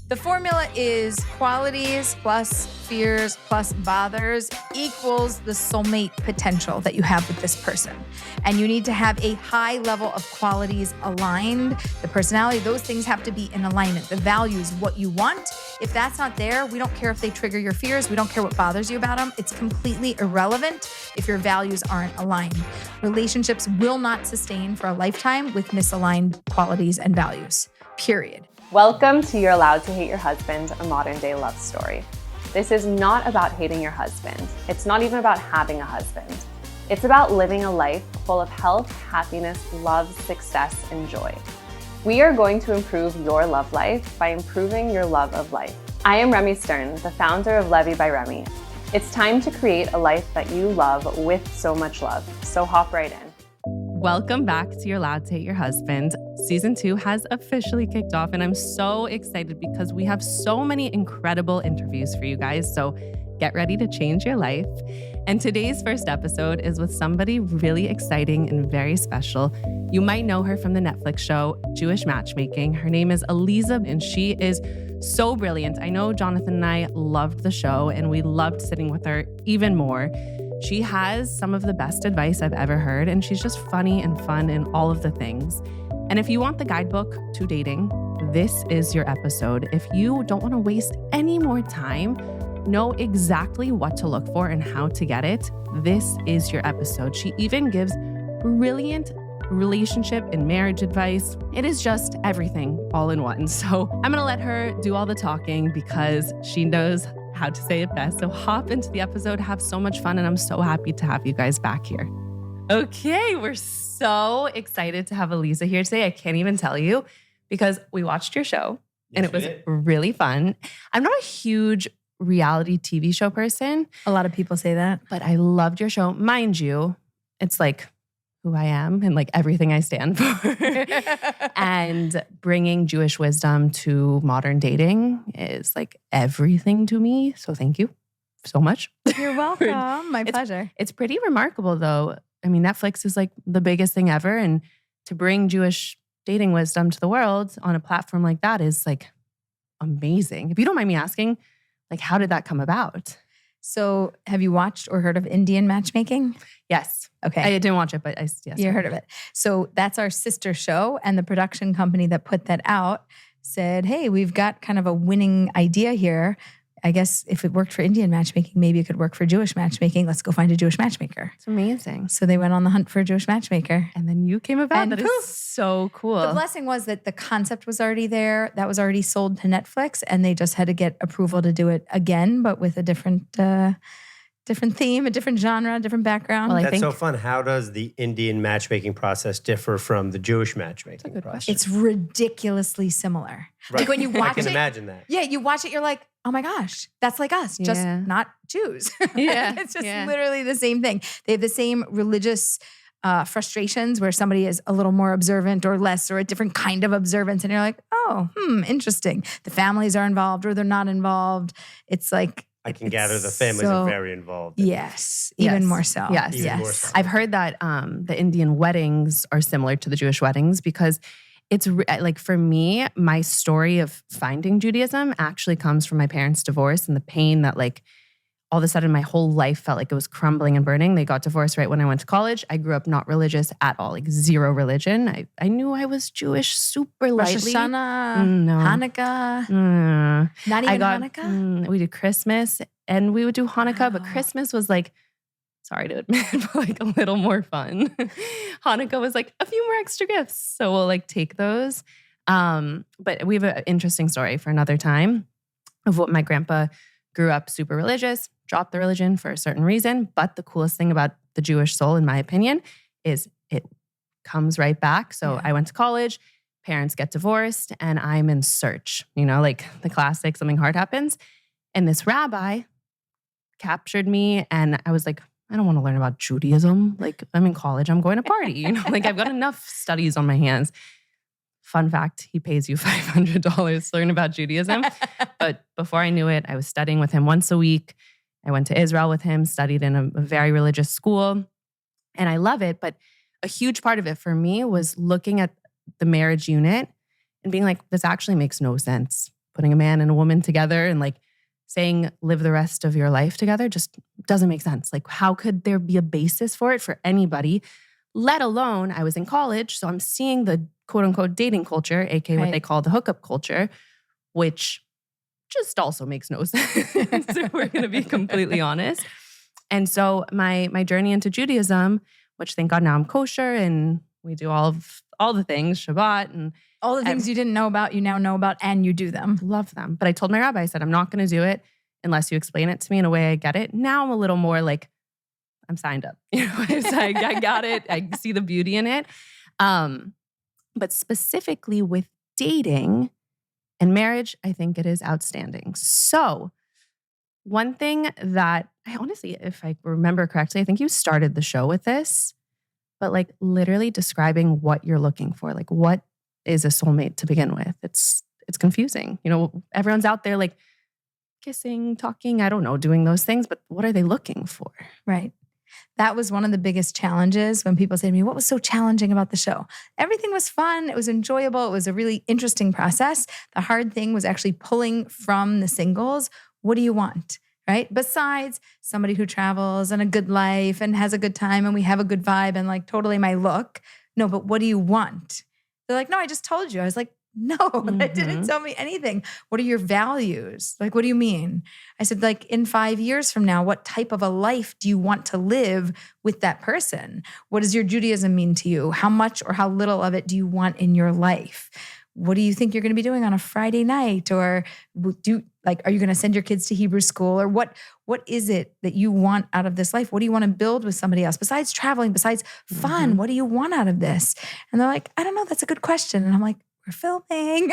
The formula is qualities plus fears plus bothers equals the soulmate potential that you have with this person. And you need to have a high level of qualities aligned. The personality, those things have to be in alignment. The values, what you want. If that's not there, we don't care if they trigger your fears. We don't care what bothers you about them. It's completely irrelevant if your values aren't aligned. Relationships will not sustain for a lifetime with misaligned qualities and values, period. Welcome to You're Allowed to Hate Your Husband, a modern day love story. This is not about hating your husband. It's not even about having a husband. It's about living a life full of health, happiness, love, success, and joy. We are going to improve your love life by improving your love of life. I am Remy Stern, the founder of Levy by Remy. It's time to create a life that you love with so much love. So hop right in. Welcome back to You're Allowed to Hate Your Husband. Season 2 has officially kicked off, and I'm so excited because we have so many incredible interviews for you guys. So get ready to change your life. And today's first episode is with somebody really exciting and very special. You might know her from the Netflix show, Jewish Matchmaking. Her name is Aleeza, and she is so brilliant. I know Jonathan and I loved the show, and we loved sitting with her even more. She has some of the best advice I've ever heard, and she's just funny and fun and all of the things. And if you want the guidebook to dating, this is your episode. If you don't want to waste any more time, know exactly what to look for and how to get it, this is your episode. She even gives brilliant relationship and marriage advice. It is just everything all in one. So I'm going to let her do all the talking because she knows how to say it best. So hop into the episode, have so much fun, and I'm so happy to have you guys back here. Okay, we're so excited to have Aleeza here today. I can't even tell you because we watched your show and it was really fun. I'm not a huge reality TV show person. A lot of people say that. But I loved your show. Mind you, it's like who I am and like everything I stand for. And bringing Jewish wisdom to modern dating is like everything to me. So thank you so much. You're welcome. My pleasure. It's pretty remarkable though. I mean, Netflix is like the biggest thing ever. And to bring Jewish dating wisdom to the world on a platform like that is like amazing. If you don't mind me asking, like, how did that come about? So have you watched or heard of Indian matchmaking? Yes. Okay. I didn't watch it, but yes. You heard of it. So that's our sister show. And the production company that put that out said, hey, we've got kind of a winning idea here. I guess if it worked for Indian matchmaking, maybe it could work for Jewish matchmaking. Let's go find a Jewish matchmaker. It's amazing. So they went on the hunt for a Jewish matchmaker. And then you came about. And that is so cool. The blessing was that the concept was already there. That was already sold to Netflix. And they just had to get approval to do it again, but with a different theme, a different genre, different background. Well, That's so fun. How does the Indian matchmaking process differ from the Jewish matchmaking process? It's ridiculously similar. Right. Like when you watch I can imagine that. Yeah, you watch it, you're like, oh my gosh, that's like us, just not Jews. Yeah. It's just literally the same thing. They have the same religious frustrations where somebody is a little more observant or less or a different kind of observance. And you're like, oh, interesting. The families are involved or they're not involved. It's like, I can gather the families are very involved. Yes, even more so. Yes, even more so. I've heard that the Indian weddings are similar to the Jewish weddings because it's like for me, my story of finding Judaism actually comes from my parents' divorce and the pain that like all of a sudden my whole life felt like it was crumbling and burning. They got divorced right when I went to college. I grew up not religious at all, like zero religion. I knew I was Jewish super lightly. Rosh Hashanah, No. Hanukkah, not even Hanukkah? We did Christmas and we would do Hanukkah, but Christmas was like, sorry to admit, but like a little more fun. Hanukkah was like a few more extra gifts. So we'll like take those. But we have an interesting story for another time of what my grandpa grew up super religious, dropped the religion for a certain reason. But the coolest thing about the Jewish soul, in my opinion, is it comes right back. So I went to college, parents get divorced, and I'm in search, like the classic, something hard happens. And this rabbi captured me and I was like, I don't want to learn about Judaism. Like I'm in college, I'm going to party, like I've got enough studies on my hands. Fun fact, he pays you $500 to learn about Judaism. But before I knew it, I was studying with him once a week. I went to Israel with him, studied in a very religious school, and I love it. But a huge part of it for me was looking at the marriage unit and being like, this actually makes no sense putting a man and a woman together and like saying live the rest of your life together just doesn't make sense. Like, how could there be a basis for it for anybody? Let alone, I was in college, so I'm seeing the quote unquote dating culture, aka what they call the hookup culture, which just also makes no sense if we're going to be completely honest. And so my journey into Judaism, which thank God now I'm kosher and we do all the things, Shabbat and all the things you didn't know about, you now know about, and you do them. Love them. But I told my rabbi, I said, I'm not going to do it unless you explain it to me in a way I get it. Now I'm a little more like, I'm signed up. You know, it's like, I got it. I see the beauty in it. But specifically with dating and marriage, I think it is outstanding. So one thing that I honestly, if I remember correctly, I think you started the show with this, but like literally describing what you're looking for. Like, what is a soulmate to begin with? It's confusing. You know, everyone's out there like kissing, talking, I don't know, doing those things, but what are they looking for? Right. That was one of the biggest challenges when people say to me, what was so challenging about the show? Everything was fun. It was enjoyable. It was a really interesting process. The hard thing was actually pulling from the singles. What do you want? Right? Besides somebody who travels and a good life and has a good time and we have a good vibe and like totally my look. No, but what do you want? They're like, no, I just told you. I was like, no, that didn't tell me anything. What are your values? Like, what do you mean? I said, like, in 5 years from now, what type of a life do you want to live with that person? What does your Judaism mean to you? How much or how little of it do you want in your life? What do you think you're going to be doing on a Friday night? Or are you going to send your kids to Hebrew school? Or what is it that you want out of this life? What do you want to build with somebody else? Besides traveling, besides fun, what do you want out of this? And they're like, I don't know. That's a good question. And I'm like, we're filming.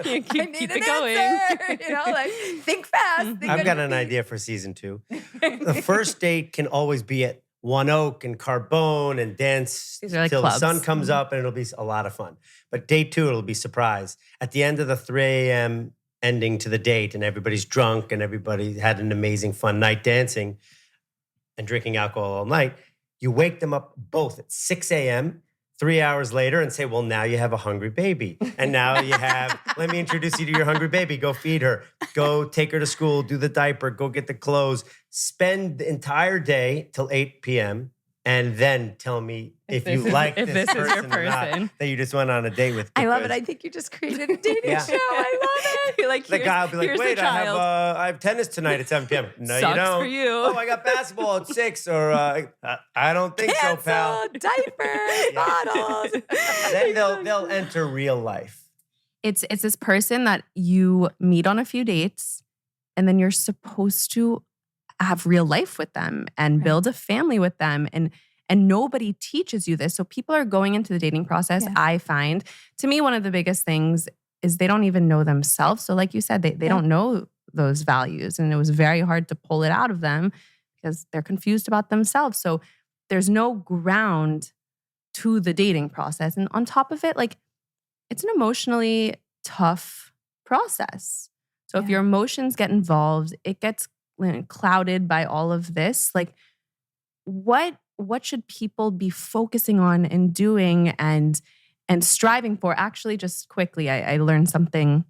Keep it going. You know, like, think fast. I've got an idea for season 2. The first date can always be at One Oak and Carbone and dance like till clubs. the sun comes up, and it'll be a lot of fun. But day 2, it'll be surprise. At the end of the 3 a.m. ending to the date, and everybody's drunk and everybody had an amazing fun night dancing and drinking alcohol all night, you wake them up both at 6 a.m., 3 hours later and say, well, now you have a hungry baby. And now you have, let me introduce you to your hungry baby. Go feed her. Go take her to school. Do the diaper. Go get the clothes. Spend the entire day till 8 p.m. And then tell me if you like this person or not, that you just went on a date with. I love it. I think you just created a dating show. I love it. Like, the guy will be like, wait, I have tennis tonight at 7 p.m. No, Sucks you don't. for you. Oh, I got basketball at 6. Or I don't think so, pal. Diapers, bottles. Then they'll enter real life. It's this person that you meet on a few dates, and then you're supposed to have real life with them and build a family with them. And nobody teaches you this. So people are going into the dating process. Yeah. I find, to me, one of the biggest things is they don't even know themselves. So like you said, they don't know those values. And it was very hard to pull it out of them because they're confused about themselves. So there's no ground to the dating process. And on top of it, like, it's an emotionally tough process. So if your emotions get involved, it gets clouded by all of this. Like, what should people be focusing on and doing and striving for? Actually, just quickly, I learned something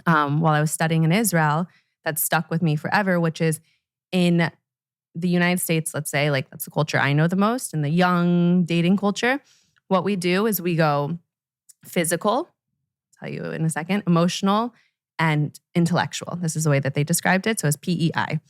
while I was studying in Israel that stuck with me forever, which is in the United States, let's say, like, that's the culture I know the most, in the young dating culture. What we do is we go physical, I'll tell you in a second, emotional, and intellectual. This is the way that they described it. So it's PEI.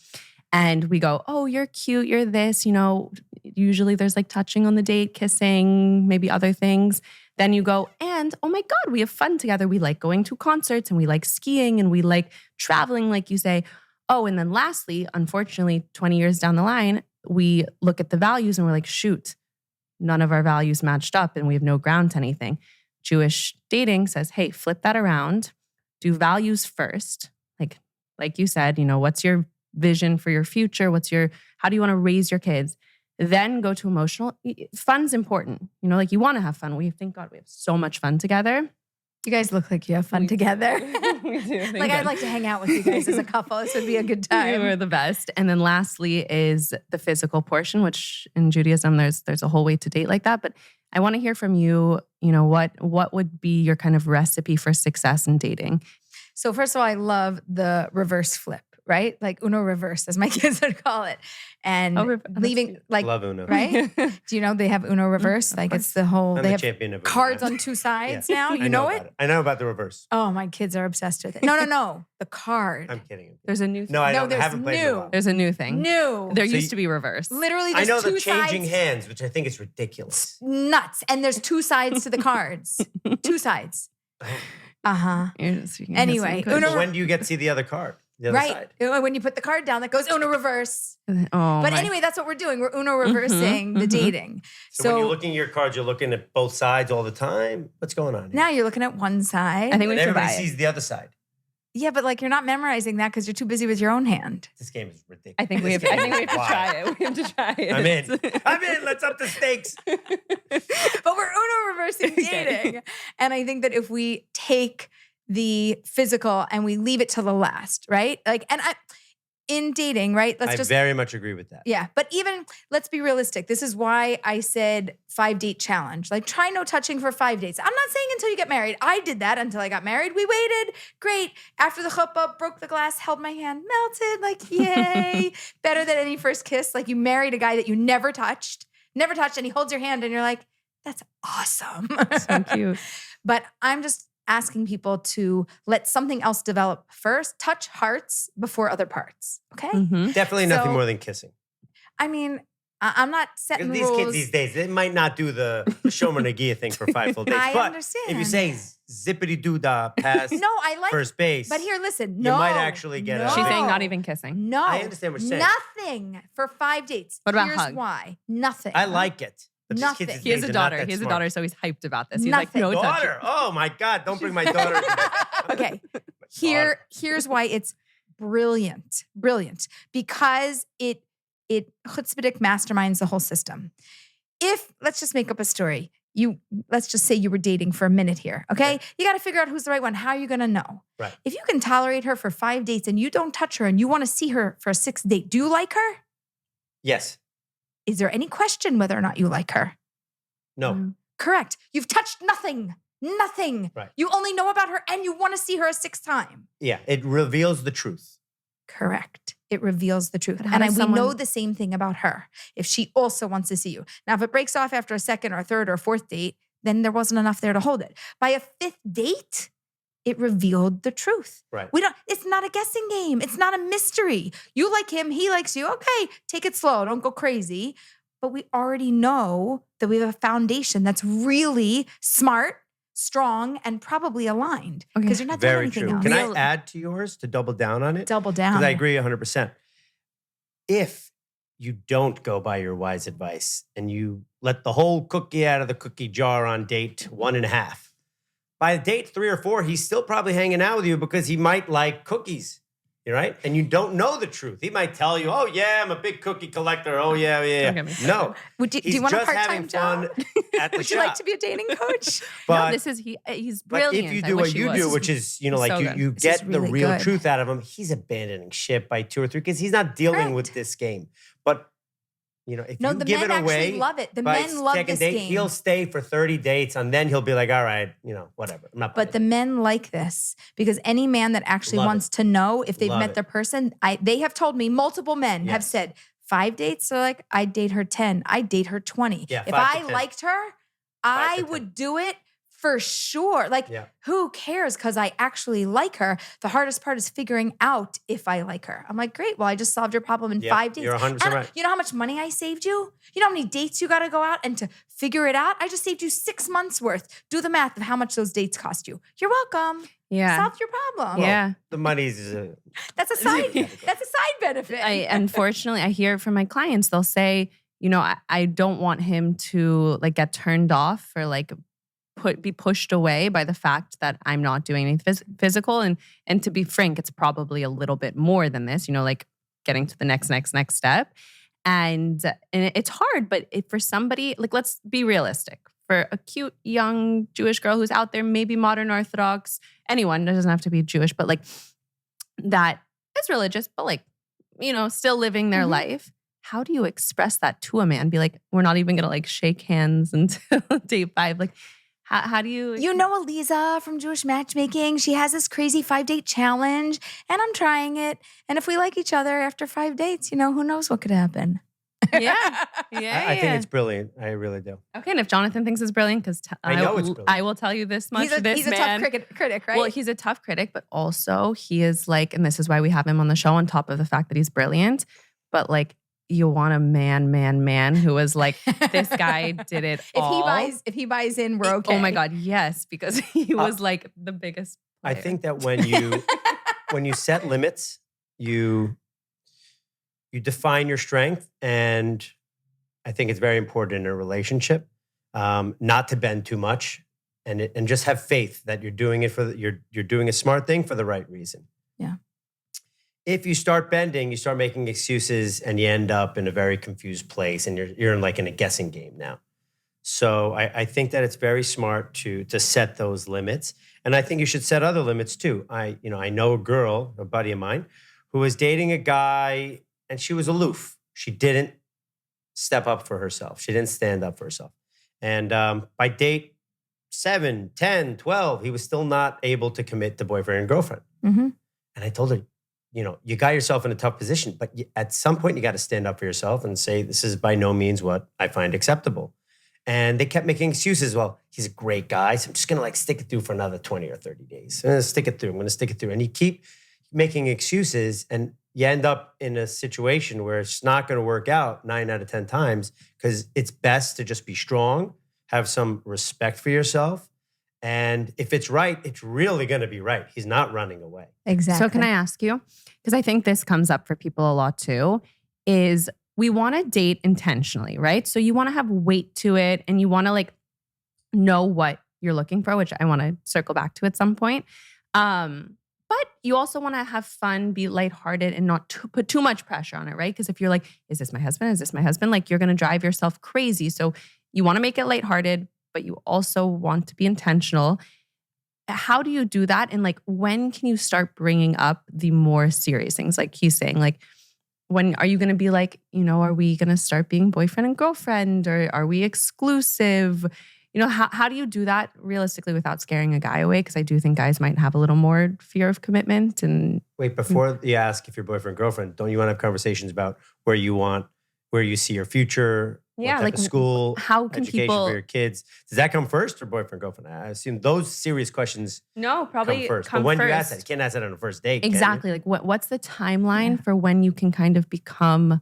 And we go, oh, you're cute, you're this, you know, usually there's like touching on the date, kissing, maybe other things. Then you go, and oh my God, we have fun together. We like going to concerts and we like skiing and we like traveling, like you say. Oh, and then lastly, unfortunately, 20 years down the line, we look at the values and we're like, shoot, none of our values matched up and we have no ground to anything. Jewish dating says, hey, flip that around. Do values first. Like you said, you know, what's your vision for your future? How do you want to raise your kids? Then go to emotional. Fun's important. You know, like, you want to have fun. Thank God we have so much fun together. You guys look like you have fun together. We do. Like, I'd like to hang out with you guys as a couple. This would be a good time. We're the best. And then lastly is the physical portion, which in Judaism, there's a whole way to date like that. But I want to hear from you, you know, what would be your kind of recipe for success in dating? So first of all, I love the reverse flip, right? Like Uno reverse, as my kids would call it. And leaving like, Love Uno. right? Do you know they have Uno reverse? Like it's the whole, I'm they the have champion of Uno. cards on two sides now. You know it? I know about the reverse. Oh, my kids are obsessed with it. No. The card. I'm kidding. There's a new thing. No, I there's haven't played in a while. There's a new thing. New. There used to be reverse. Literally, I there's know two the changing sides. hands, which I think is ridiculous. Nuts. And there's two sides to the cards. Two sides. Uh-huh. Anyway, So Uno when do you get to see the other card? The other right. side? When you put the card down, that goes Uno reverse. Oh, But anyway, that's what we're doing. We're Uno reversing the dating. So when you're looking at your cards, you're looking at both sides all the time? What's going on here? Now you're looking at one side. I think we And should everybody buy sees it. the other side. Yeah, but like you're not memorizing that because you're too busy with your own hand. This game is ridiculous. I think we have to Why? try it. We have to try it. I'm in. Let's up the stakes. But we're Uno reversing dating. And I think that if we take the physical and we leave it to the last, right? Like, and in dating, right? I very much agree with that. Yeah. But even, let's be realistic. This is why I said 5-date challenge. Like, try no touching for 5 dates. I'm not saying until you get married. I did that until I got married. We waited. Great. After the chuppah, broke the glass, held my hand, melted. Like, yay. Better than any first kiss. Like, you married a guy that you never touched, and he holds your hand and you're like, that's awesome. So cute. But I'm just asking people to let something else develop first. Touch hearts before other parts. Okay. Mhm. Definitely nothing So- more than kissing. I mean, I'm not setting Because these rules. kids these days, they might not do the Shomer Nagia thing for 5 full days. I but understand. if you say zippity-doo-dah past No, I like. first base, But here, listen. you No, might actually get a- She's saying not even kissing. No, I understand what you're saying. Nothing for 5 dates. What about Here's hug? why. Nothing. I like it. But these Nothing. kids these He has days a are not daughter. that He has a smart. daughter, so he's hyped about this. He's Nothing. like, no touching. Daughter. Oh my God. Don't bring my daughter. Okay. Here's why it's brilliant. Brilliant. Because it chutzpahdik masterminds the whole system. If, let's just make up a story. Let's just say you were dating for a minute here, okay? You got to figure out who's the right one. How are you going to know? Right. If you can tolerate her for 5 dates and you don't touch her and you want to see her for a 6th date, do you like her? Yes. Is there any question whether or not you like her? No. Correct. You've touched nothing. Nothing. Right. You only know about her and you want to see her a 6th time. Yeah. It reveals the truth. Correct. It reveals the truth. But how And does we know someone- the same thing about her. If she also wants to see you. Now, if it breaks off after a 2nd or 3rd or 4th date, then there wasn't enough there to hold it. By a 5th date, it revealed the truth. Right. It's not a guessing game. It's not a mystery. You like him, he likes you. Okay, take it slow. Don't go crazy. But we already know that we have a foundation that's really smart, strong, and probably aligned. Okay. Because you're not doing Very anything true. else. Can I add to yours to double down on it? Double down. Because I agree 100%. If you don't go by your wise advice and you let the whole cookie out of the cookie jar on date 1.5, by date 3 or 4, he's still probably hanging out with you because he might like cookies. You're right. And you don't know the truth. He might tell you, oh, yeah, I'm a big cookie collector. Oh, yeah. Don't get me started. No. Do He's you want a just part-time having fun job? at the Would shop. you like to be a dating coach? But, No, this is he's but brilliant. if you I do wish what he you was. do, which is, He's so good. you This is get the really real good. truth out of him, he's abandoning ship by 2 or 3 because he's not dealing Correct. with this game. But, if No, you the give men it away, actually love it. The by men love second this date, game. he'll stay for 30 dates and then he'll be like, all right, whatever. I'm not But the buying it. men like this because any man that actually Love wants to know if they've Love met it. their person, they have told me, multiple men have Yes. said 5 dates. They're like, I'd date her 10. I'd date her 20. Yeah, If 5 to I 10. liked her, 5 I to 10. would do it for sure. Like, Yeah. who cares? Because I actually like her. The hardest part is figuring out if I like her. I'm like, great. Well, I just solved your problem in Yeah, 5 days. you're 100% And right. You know how much money I saved you? You know how many dates you got to go out and to figure it out? I just saved you 6 months worth. Do the math of how much those dates cost you. You're welcome. Yeah. Solved your problem. Yeah. The money's That's a side. That's a side benefit. Unfortunately, I hear it from my clients. They'll say, I don't want him to get turned off or be pushed away by the fact that I'm not doing anything physical. And to be frank, it's probably a little bit more than this, getting to the next step. And it's hard, but for somebody, let's be realistic. For a cute young Jewish girl who's out there, maybe modern Orthodox, anyone, it doesn't have to be Jewish, but that is religious, but still living their life. How do you express that to a man? Be like, we're not even gonna shake hands until day 5. How do you? You know Aleeza from Jewish Matchmaking. She has this crazy 5-date challenge, and I'm trying it. And if we like each other after 5 dates, who knows what could happen? Yeah. I think it's brilliant. I really do. Okay, and if Jonathan thinks it's brilliant, because I know it's brilliant. I will tell you this much. He's a tough critic, right? Well, he's a tough critic, but also he is like, and this is why we have him on the show on top of the fact that he's brilliant, but like, you want a man who is like, this guy did it all. If he buys in, we're okay. Oh my God, yes, because he was like the biggest player. I think that when you set limits, you define your strength, and I think it's very important in a relationship not to bend too much, and just have faith that you're doing it you're doing a smart thing for the right reason. Yeah. If you start bending, you start making excuses, and you end up in a very confused place, and you're in a guessing game now. So I think that it's very smart to set those limits, and I think you should set other limits too. I know a girl, a buddy of mine, who was dating a guy, and she was aloof. She didn't step up for herself. She didn't stand up for herself, and by date 7, 10, 12, he was still not able to commit to boyfriend and girlfriend. Mm-hmm. And I told her, you got yourself in a tough position, but at some point you got to stand up for yourself and say, this is by no means what I find acceptable. And they kept making excuses. Well, he's a great guy, so I'm just going to stick it through for another 20 or 30 days. I'm going to stick it through. And you keep making excuses, and you end up in a situation where it's not going to work out 9 out of 10 times, because it's best to just be strong, have some respect for yourself. And if it's right, it's really going to be right. He's not running away. Exactly. So can I ask you, because I think this comes up for people a lot too, is we want to date intentionally, right? So you want to have weight to it, and you want to know what you're looking for, which I want to circle back to at some point. But you also want to have fun, be lighthearted, and not put too much pressure on it, right? Because if you're like, is this my husband? Is this my husband? You're going to drive yourself crazy. So you want to make it lighthearted, but you also want to be intentional. How do you do that? And when can you start bringing up the more serious things? Like he's saying, when are you going to be are we going to start being boyfriend and girlfriend, or are we exclusive? How do you do that realistically without scaring a guy away? Because I do think guys might have a little more fear of commitment. And wait, before you ask if you're boyfriend, girlfriend, don't you want to have conversations about where you see your future? Yeah, what type of school, how can education people for your kids? Does that come first, or boyfriend, girlfriend? I assume those serious questions probably come first. Come but when first. you ask that, you can't ask that on a first date. Exactly. What's the timeline for when you can kind of become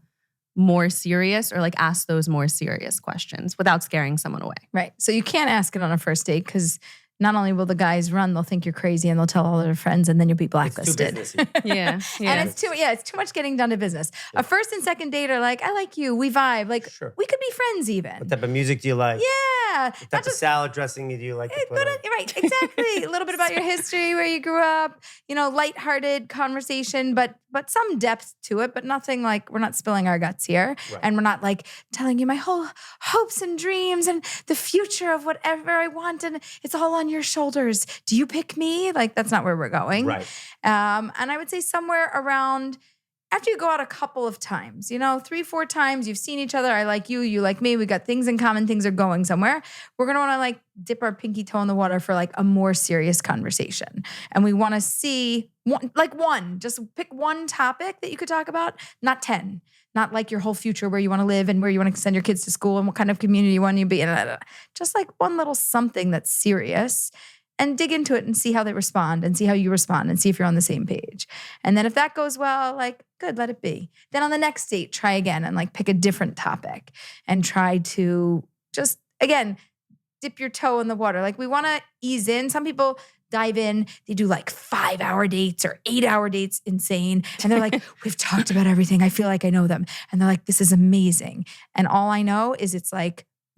more serious, or ask those more serious questions without scaring someone away? Right. So you can't ask it on a first date, because not only will the guys run, they'll think you're crazy, and they'll tell all their friends, and then you'll be blacklisted. It's too businessy. Yeah. And it's too much getting done to business. Yeah. A first and second date are I like you, we vibe. Sure. We could be friends even. What type of music do you like? Yeah. What type of salad dressing do you like to put on? Right, exactly. A little bit about your history, where you grew up, lighthearted conversation, but some depth to it, but nothing we're not spilling our guts here. Right. And we're not telling you my whole hopes and dreams and the future of whatever I want, and it's all on your shoulders. Do you pick me? That's not where we're going. Right. And I would say somewhere around, after you go out a couple of times, 3, 4 times, you've seen each other. I like you, you like me. We got things in common. Things are going somewhere. We're going to want to dip our pinky toe in the water for a more serious conversation. And we want to see just pick one topic that you could talk about, not 10. Not your whole future, where you want to live and where you want to send your kids to school and what kind of community you want to be in. Just one little something that's serious, and dig into it and see how they respond, and see how you respond, and see if you're on the same page. And then if that goes well, good, let it be. Then on the next date, try again and pick a different topic, and try to just, again, dip your toe in the water. We want to ease in. Some people dive in, they do 5-hour dates or 8-hour dates, insane. And they're we've talked about everything. I feel like I know them. And they're this is amazing. And all I know is it's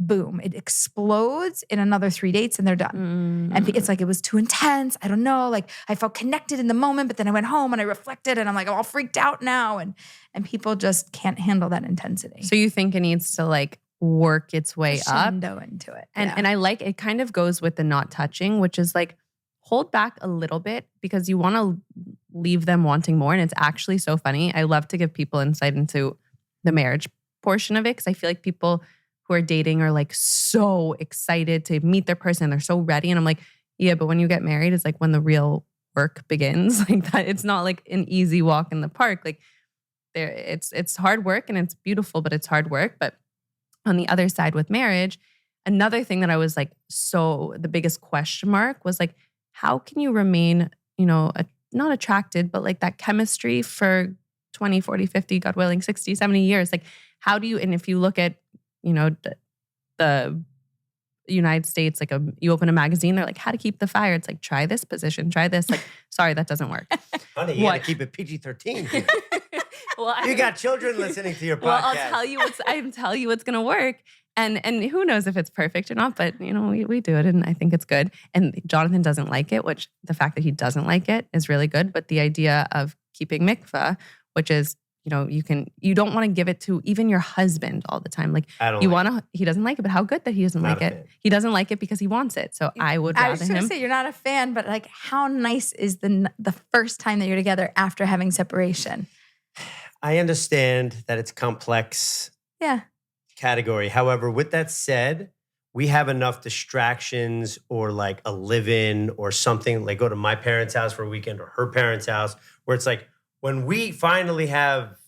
boom, it explodes in another 3 dates, and they're done. And it's it was too intense. I don't know. I felt connected in the moment, but then I went home and I reflected, and I'm I'm all freaked out now. And people just can't handle that intensity. So you think it needs to work its way up into it. And I it kind of goes with the not touching, which is hold back a little bit, because you want to leave them wanting more. And it's actually so funny. I love to give people insight into the marriage portion of it, because I feel people who are dating are like so excited to meet their person. They're so ready. And I'm like, yeah, but when you get married, it's like when the real work begins. Like that, it's not like an easy walk in the park. Like it's hard work and it's beautiful, but it's hard work. But on the other side with marriage, another thing that I was like, so the biggest question mark was like, how can you remain, not attracted, but like that chemistry for 20, 40, 50, God willing, 60, 70 years? Like, how do you, and if you look at, the United States, like you open a magazine, they're like, how to keep the fire. It's like, try this position, try this. Like, sorry, that doesn't work. Honey, you got to keep it PG-13 here. Well, you got children listening to your podcast. Well, I'll tell you what's going to work. And who knows if it's perfect or not, but we do it and I think it's good. And Jonathan doesn't like it, which the fact that he doesn't like it is really good. But the idea of keeping mikvah, which is, you don't want to give it to even your husband all the time. Like he doesn't like it, but how good that he doesn't like it. He doesn't like it because he wants it. So I would rather him. I was going to say you're not a fan, but like how nice is the first time that you're together after having separation? I understand that it's complex. Yeah. Category. However, with that said, we have enough distractions or like a live-in or something, like go to my parents' house for a weekend or her parents' house, where it's like when we finally have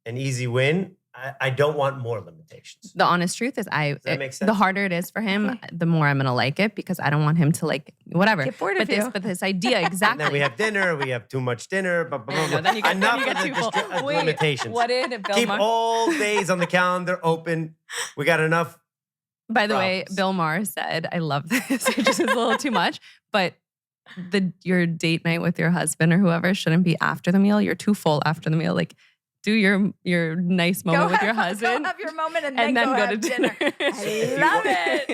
an easy win, I don't want more limitations. The honest truth is Does that make sense? The harder it is for him, the more I'm going to like it because I don't want him to like whatever. Get bored of you. But this idea, exactly. And then we have dinner, we have too much dinner, blah, blah, blah. Then you get, enough then you of get the limitations. What did Bill Keep Maher? all days on the calendar open. We got enough. By the way, Bill Maher said, I love this, it just is a little too much, but your date night with your husband or whoever shouldn't be after the meal. You're too full after the meal. Like, do your nice moment with your husband. Go have your moment and then go to dinner. I love it.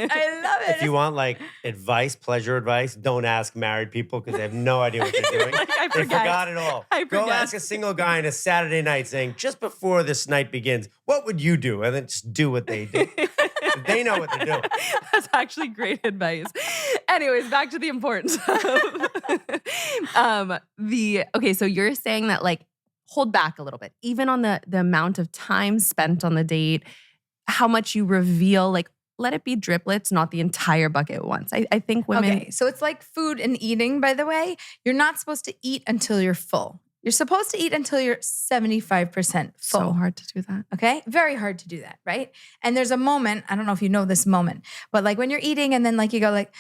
If you want like advice, pleasure advice, don't ask married people because they have no idea what they're doing. They forgot it all. Go ask a single guy on a Saturday night saying, just before this night begins, what would you do? And then just do what they do. They know what they're doing. That's actually great advice. Anyways, back to the importance of okay, so you're saying that like, hold back a little bit, even on the amount of time spent on the date, how much you reveal, like let it be driplets, not the entire bucket at once. I think women. Okay, so it's like food and eating, by the way. You're not supposed to eat until you're full. You're supposed to eat until you're 75% full. So hard to do that. Okay? Very hard to do that, right? And there's a moment, I don't know if you know this moment, but like when you're eating and then like you go like,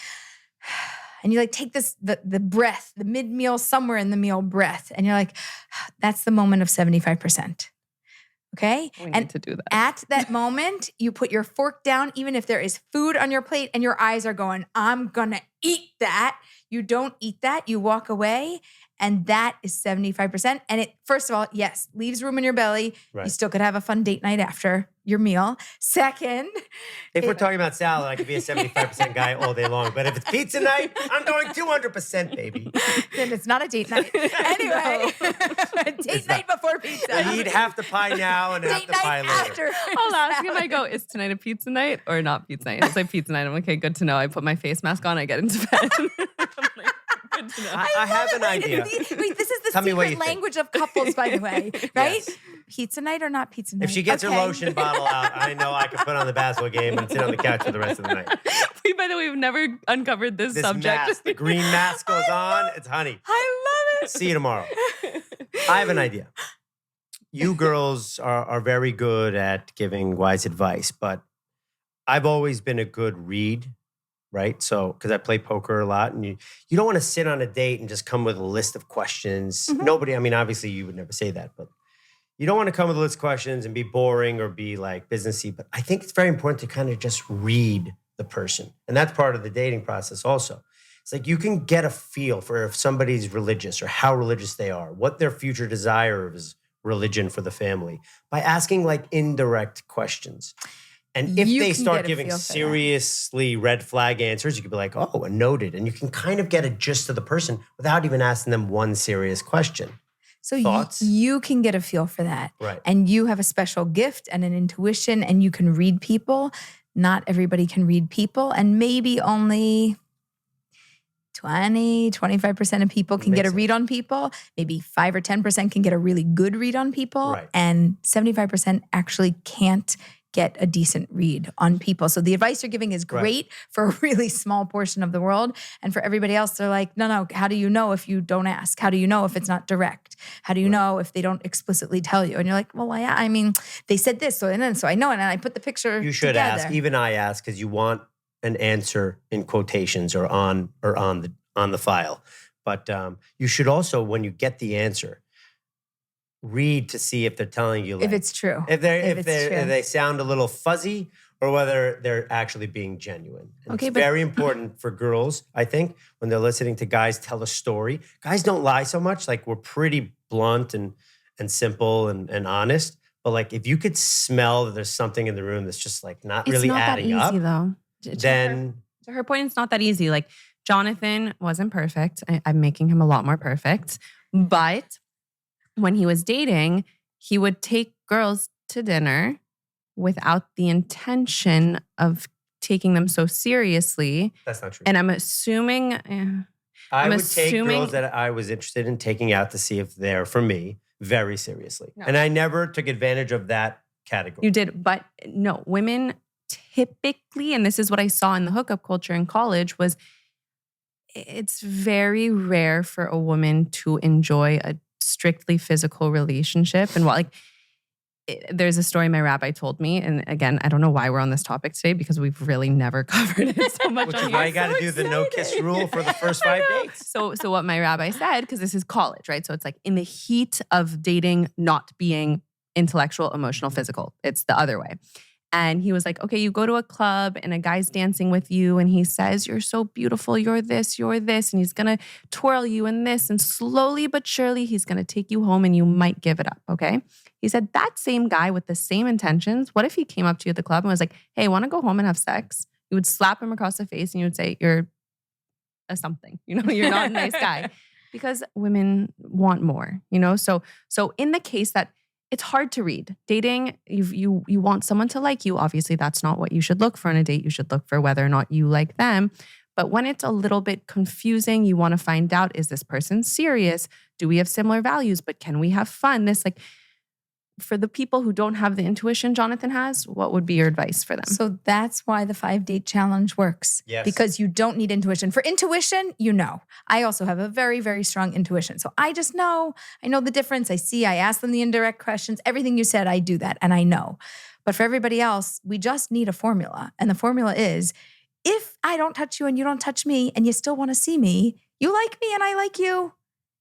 and you like take the breath, the mid-meal, somewhere in the meal breath, and you're like, that's the moment of 75%. Okay? We need to do that. At that moment, you put your fork down, even if there is food on your plate and your eyes are going, I'm gonna eat that. You don't eat that, you walk away, and that is 75%. And it, first of all, yes, leaves room in your belly. Right. You still could have a fun date night after your meal. Second, if we're talking about salad, I could be a 75% guy all day long. But if it's pizza night, I'm going 200%, baby. Then it's not a date night. Anyway, date night before pizza. You eat half the pie now and half the pie later. After I'll ask him, I go, is tonight a pizza night or not pizza night? It's like pizza night. I'm like, okay, good to know. I put my face mask on, I get into bed. Good to know. I have an idea. Wait, this is the secret language of couples, by the way, right? Yes. Pizza night or not pizza night? If she gets her lotion bottle out, I know I can put on the basketball game and sit on the couch for the rest of the night. By the way, we've never uncovered this subject. Mask, the green mask goes on. It's honey. I love it. See you tomorrow. I have an idea. You girls are very good at giving wise advice, but I've always been a good read. Right? So, because I play poker a lot and you don't want to sit on a date and just come with a list of questions. Mm-hmm. Nobody, I mean, obviously you would never say that, but you don't want to come with a list of questions and be boring or be like businessy. But I think it's very important to kind of just read the person. And that's part of the dating process also. It's like you can get a feel for if somebody's religious or how religious they are, what their future desire is religion for the family by asking like indirect questions. And if they start giving seriously red flag answers, you could be like, oh, noted. And you can kind of get a gist of the person without even asking them one serious question. So thoughts? You can get a feel for that. Right. And you have a special gift and an intuition and you can read people. Not everybody can read people. And maybe only 20, 25% of people can get a read on people. Maybe 5 or 10% can get a really good read on people. Right. And 75% actually can't get a decent read on people. So the advice you're giving is great for a really small portion of the world. And for everybody else, they're like, no, how do you know if you don't ask? How do you know if it's not direct? How do you know if they don't explicitly tell you? And you're like, well, I mean, they said this, so I know, and I put the picture You should together. ask. Even I ask because you want an answer in quotations or on the file. But you should also, when you get the answer, read to see if they're telling you if it's true. if they sound a little fuzzy or whether they're actually being genuine. And it's very important for girls, I think, when they're listening to guys tell a story. Guys don't lie so much. Like, we're pretty blunt and simple and honest. But like, if you could smell that there's something in the room that's just like not really adding up, though. then to her point, it's not that easy. Like, Jonathan wasn't perfect. I'm making him a lot more perfect. But when he was dating, he would take girls to dinner without the intention of taking them so seriously. that's not true. And I'm assuming... I would take girls that I was interested in taking out to see if they're for me very seriously. No. And I never took advantage of that category. You did, but no, women typically, and this is what I saw in the hookup culture in college, was it's very rare for a woman to enjoy a strictly physical relationship. And there's a story my rabbi told me, and again, I don't know why we're on this topic today because we've really never covered it so much. Which is why you got to do the no kiss rule for the first 5 dates. So what my rabbi said, because this is college, right? So it's like in the heat of dating, not being intellectual, emotional, physical. It's the other way. And he was like, okay, you go to a club and a guy's dancing with you and he says, you're so beautiful, you're this. And he's going to twirl you in this. And slowly but surely, he's going to take you home and you might give it up, okay? He said that same guy with the same intentions, what if he came up to you at the club and was like, hey, want to go home and have sex? You would slap him across the face and you would say, you're a something, you're not a nice guy. Because women want more, So in the case that it's hard to read. Dating, you want someone to like you. Obviously, that's not what you should look for in a date. You should look for whether or not you like them. But when it's a little bit confusing, you want to find out, is this person serious? Do we have similar values? But can we have fun? For the people who don't have the intuition Jonathan has, what would be your advice for them? So that's why the 5-date challenge works. Yes. Because you don't need intuition. For intuition, I also have a very, very strong intuition. So I just know. I know the difference. I ask them the indirect questions. Everything you said, I do that and I know. But for everybody else, we just need a formula. And the formula is, if I don't touch you and you don't touch me and you still want to see me, you like me and I like you.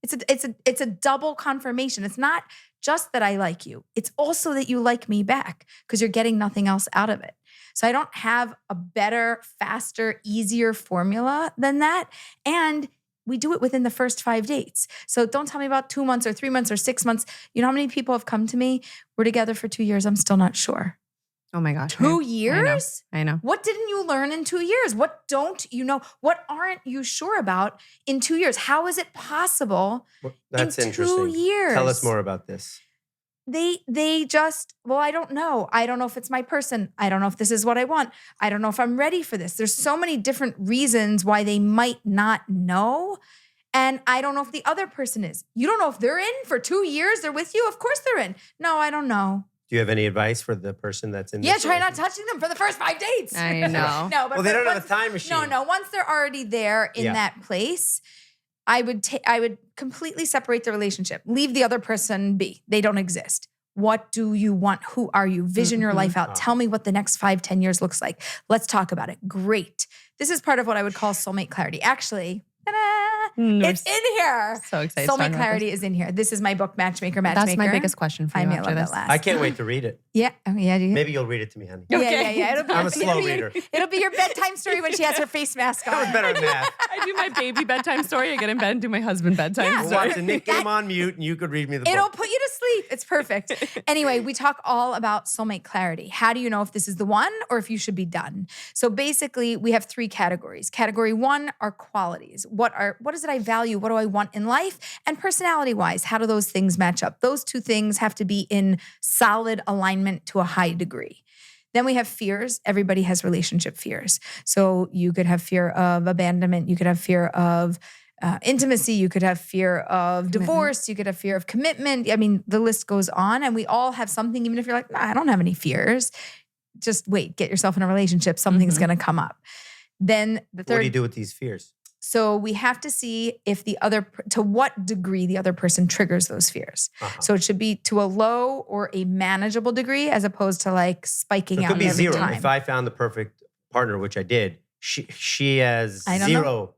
It's a double confirmation. It's not just that I like you. It's also that you like me back because you're getting nothing else out of it. So I don't have a better, faster, easier formula than that. And we do it within the first 5 dates. So don't tell me about 2 months or 3 months or 6 months. You know how many people have come to me? We're together for 2 years. I'm still not sure. Oh my gosh. 2 years? I know. What didn't you learn in 2 years? What don't you know? What aren't you sure about in 2 years? How is it possible That's in interesting. 2 years? Tell us more about this. They just, I don't know. I don't know if it's my person. I don't know if this is what I want. I don't know if I'm ready for this. There's so many different reasons why they might not know. And I don't know if the other person is. You don't know if they're in for 2 years. They're with you. Of course they're in. No, I don't know. Do you have any advice for the person that's in? Yeah, try not touching them for the first 5 dates. I know. No, but well, they don't have a time machine. No. Once they're already there in that place, I would completely separate the relationship. Leave the other person be. They don't exist. What do you want? Who are you? Vision your life out. Tell me what the next 5-10 years looks like. Let's talk about it. Great. This is part of what I would call soulmate clarity. Actually, it's in here. So excited. Soulmate clarity is in here. This is my book, Matchmaker Matchmaker. That's my biggest question for you after this. I can't wait to read it. Yeah. Oh, yeah. Do you? Maybe you'll read it to me, honey. Yeah. I'm a slow reader. It'll be your bedtime story when she has her face mask on. I was better than that. I do my baby bedtime story. I get in bed and do my husband bedtime We'll story. watch Nick get him on mute and you could read me the book. It'll put you to sleep. It's perfect. Anyway, we talk all about soulmate clarity. How do you know if this is the one or if you should be done? So basically, we have 3 categories. Category 1 are qualities. What is it I value? What do I want in life? And personality-wise, how do those things match up? Those 2 things have to be in solid alignment to a high degree. Then we have fears. Everybody has relationship fears. So you could have fear of abandonment. You could have fear of intimacy. You could have fear of divorce. You could have fear of commitment. I mean, the list goes on. And we all have something, even if you're like, nah, I don't have any fears. just wait, get yourself in a relationship. Something's going to come up. Then the third. What do you do with these fears? So we have to see if to what degree the other person triggers those fears. So it should be to a low or a manageable degree as opposed to like spiking out every time. It could be zero. If I found the perfect partner, which I did, she has zero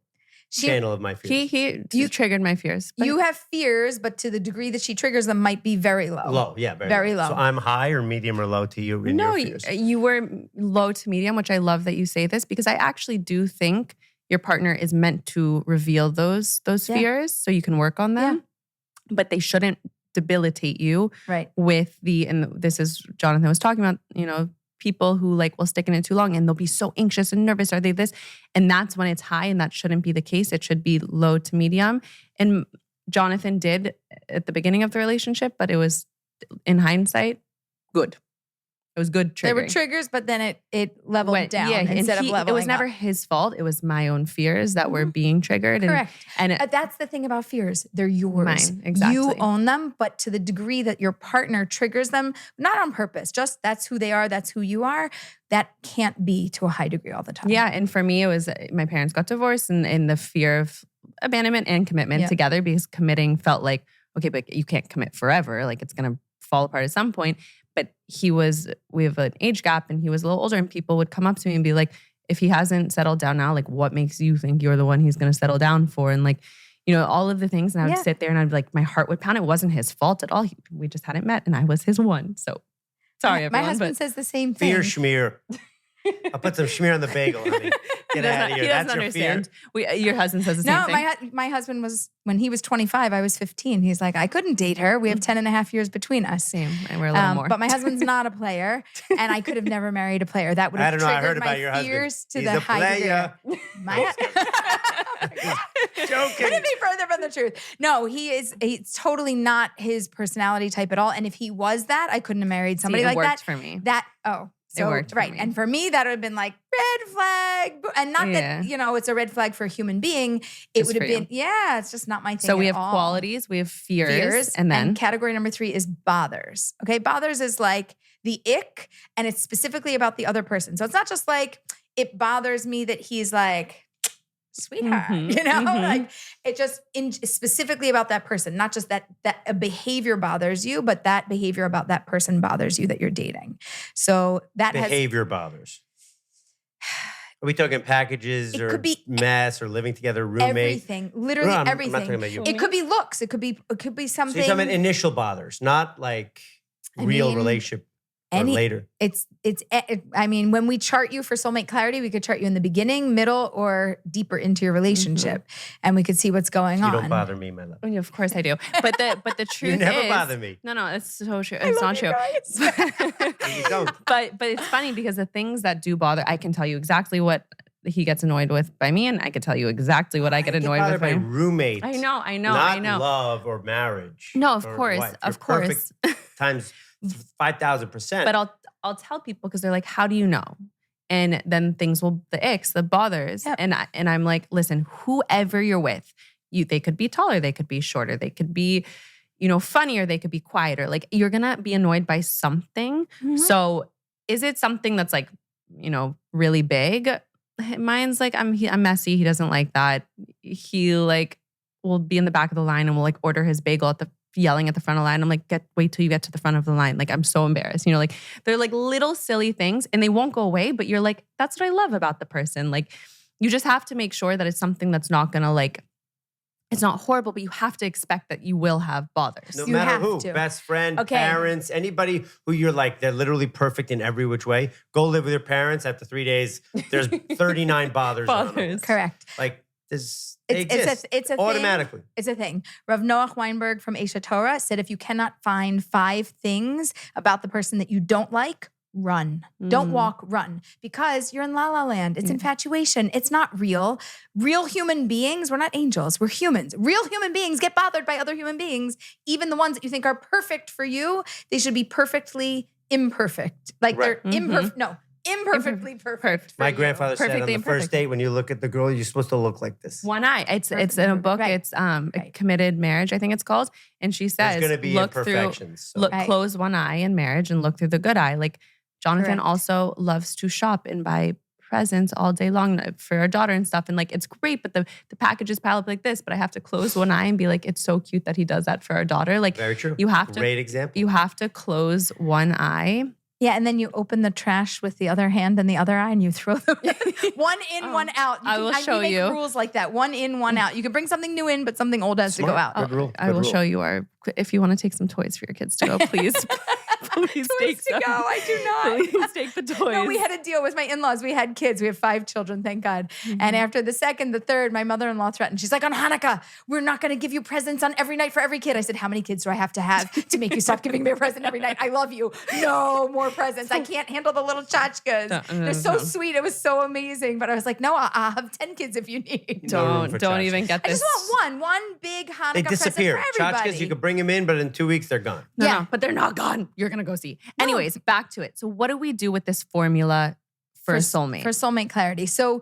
channel of my fears. You triggered my fears. You have fears, but to the degree that she triggers them might be very low. Low, yeah. Very low. So I'm high or medium or low to you in your fears? No, you were low to medium, which I love that you say this because I actually do think your partner is meant to reveal those fears so you can work on them, but they shouldn't debilitate you with and this is Jonathan was talking about, people who like will stick in it too long and they'll be so anxious and nervous. Are they this? And that's when it's high and that shouldn't be the case. It should be low to medium. And Jonathan did at the beginning of the relationship, but it was in hindsight, good. It was good triggering. There were triggers, but then it leveled down instead of leveling It was never up. his fault. It was my own fears that were being triggered. Correct. And that's the thing about fears. They're yours. Mine, exactly. You own them, but to the degree that your partner triggers them, not on purpose, just that's who they are, that's who you are, that can't be to a high degree all the time. Yeah, and for me, it was my parents got divorced and the fear of abandonment and commitment together because committing felt like, okay, but you can't commit forever. Like it's going to fall apart at some point. But we have an age gap and he was a little older and people would come up to me and be like, if he hasn't settled down now, like what makes you think you're the one he's going to settle down for? And like, all of the things. And I would sit there and I'd be like, my heart would pound. It wasn't his fault at all. We just hadn't met and I was his one. So sorry, everyone. My husband says the same thing. Fear schmear. I'll put some schmear on the bagel, honey. Get out of here. He doesn't understand. Your husband says the same thing. No, my husband was, when he was 25, I was 15. He's like, I couldn't date her. We have 10 and a half years between us. Same. And we're a little more. But my husband's not a player. And I could have never married a player. That would have triggered my fears to the high degree. Joking. Couldn't be further from the truth. No, he's totally not his personality type at all. And if he was that, I couldn't have married somebody like that. It worked for me. So, it worked right. For me. And for me, that would have been like, red flag. And not that, it's a red flag for a human being. It would have been, it's just not my thing. So we have qualities, we have fears. And category number 3 is bothers. Okay. Bothers is like the ick, and it's specifically about the other person. So it's not just like, it bothers me that he's like, sweetheart, like it just specifically about that person, not just that a behavior bothers you, but that behavior about that person bothers you that you're dating. So that behavior bothers. Are we talking packages or mess or living together, roommate? Everything, literally everything. I'm not talking about you. It could be looks. It could be something. So you're talking about initial bothers, not like real relationship. Or later. When we chart you for soulmate clarity, we could chart you in the beginning, middle, or deeper into your relationship. And we could see what's going on. You don't bother me, my love. Of course I do. But the truth is. You never bother me. No, it's so true. It's not true. You don't. But it's funny because the things that do bother, I can tell you exactly what he gets annoyed with by me, and I could tell you exactly what I get annoyed with by roommates. I know. Not love or marriage. No, of course. Of course. Times 5,000%. But I'll tell people because they're like, how do you know? And then the icks, the bothers. Yep. And I'm like, listen, whoever you're with, they could be taller, they could be shorter, they could be, funnier, they could be quieter. Like you're going to be annoyed by something. Mm-hmm. So is it something that's like, really big? Mine's like, I'm messy. He doesn't like that. He like will be in the back of the line and will like order his bagel yelling at the front of the line. I'm like, wait till you get to the front of the line. Like, I'm so embarrassed. Like they're like little silly things and they won't go away, but you're like, that's what I love about the person. Like you just have to make sure that it's something that's not going to like, it's not horrible, but you have to expect that you will have bothers. No matter who, best friend, parents, anybody who you're like, they're literally perfect in every which way. Go live with your parents. After 3 days, there's 39 bothers. Correct. Like this. It's a automatically. Thing. It's a thing. Rav Noach Weinberg from Esha Torah said, if you cannot find 5 things about the person that you don't like, run. Don't walk, run. Because you're in la la land. It's infatuation. It's not real. Real human beings, we're not angels. We're humans. Real human beings get bothered by other human beings. Even the ones that you think are perfect for you, they should be perfectly imperfect. Like they're imperfect. No. Imperfectly perfect. My grandfather said on the first date, when you look at the girl, you're supposed to look like this. One eye. It's in a book. Right. It's Committed Marriage, I think it's called. And she says, there's going to be imperfections. Close one eye in marriage and look through the good eye. Like Jonathan Correct. also loves to shop and buy presents all day long for our daughter and stuff. And like, it's great, but the packages pile up like this, but I have to close one eye and be like, it's so cute that he does that for our daughter. Like, Very true. you have to, Great example. you have to close one eye. Yeah, and then you open the trash with the other hand and the other eye, and you throw them one in, one out. I will show we make you. rules like that: one in, one out. You can bring something new in, but something old has to go out. Good rule. I will show you if you want to take some toys for your kids to go, please. Please take some. No, I do not. Please take the toys. No, we had a deal with my in-laws. We had kids. We have 5 children, thank God. And after the second, the third, my mother-in-law threatened. She's like, on Hanukkah, we're not going to give you presents on every night for every kid. I said, how many kids do I have to make you stop giving me a present every night? I love you. No more presents. I can't handle the little tchotchkes. They're so sweet. It was so amazing. But I was like, no, I'll have 10 kids if you need. No room Don't for even get I this. just want one big Hanukkah They present disappear. for everybody. Tchotchkes, you could bring them in, but in 2 weeks, they're gone. No, but they're not gone. You're going to go see. Anyways, back to it. So what do we do with this formula for a soulmate? For soulmate clarity. So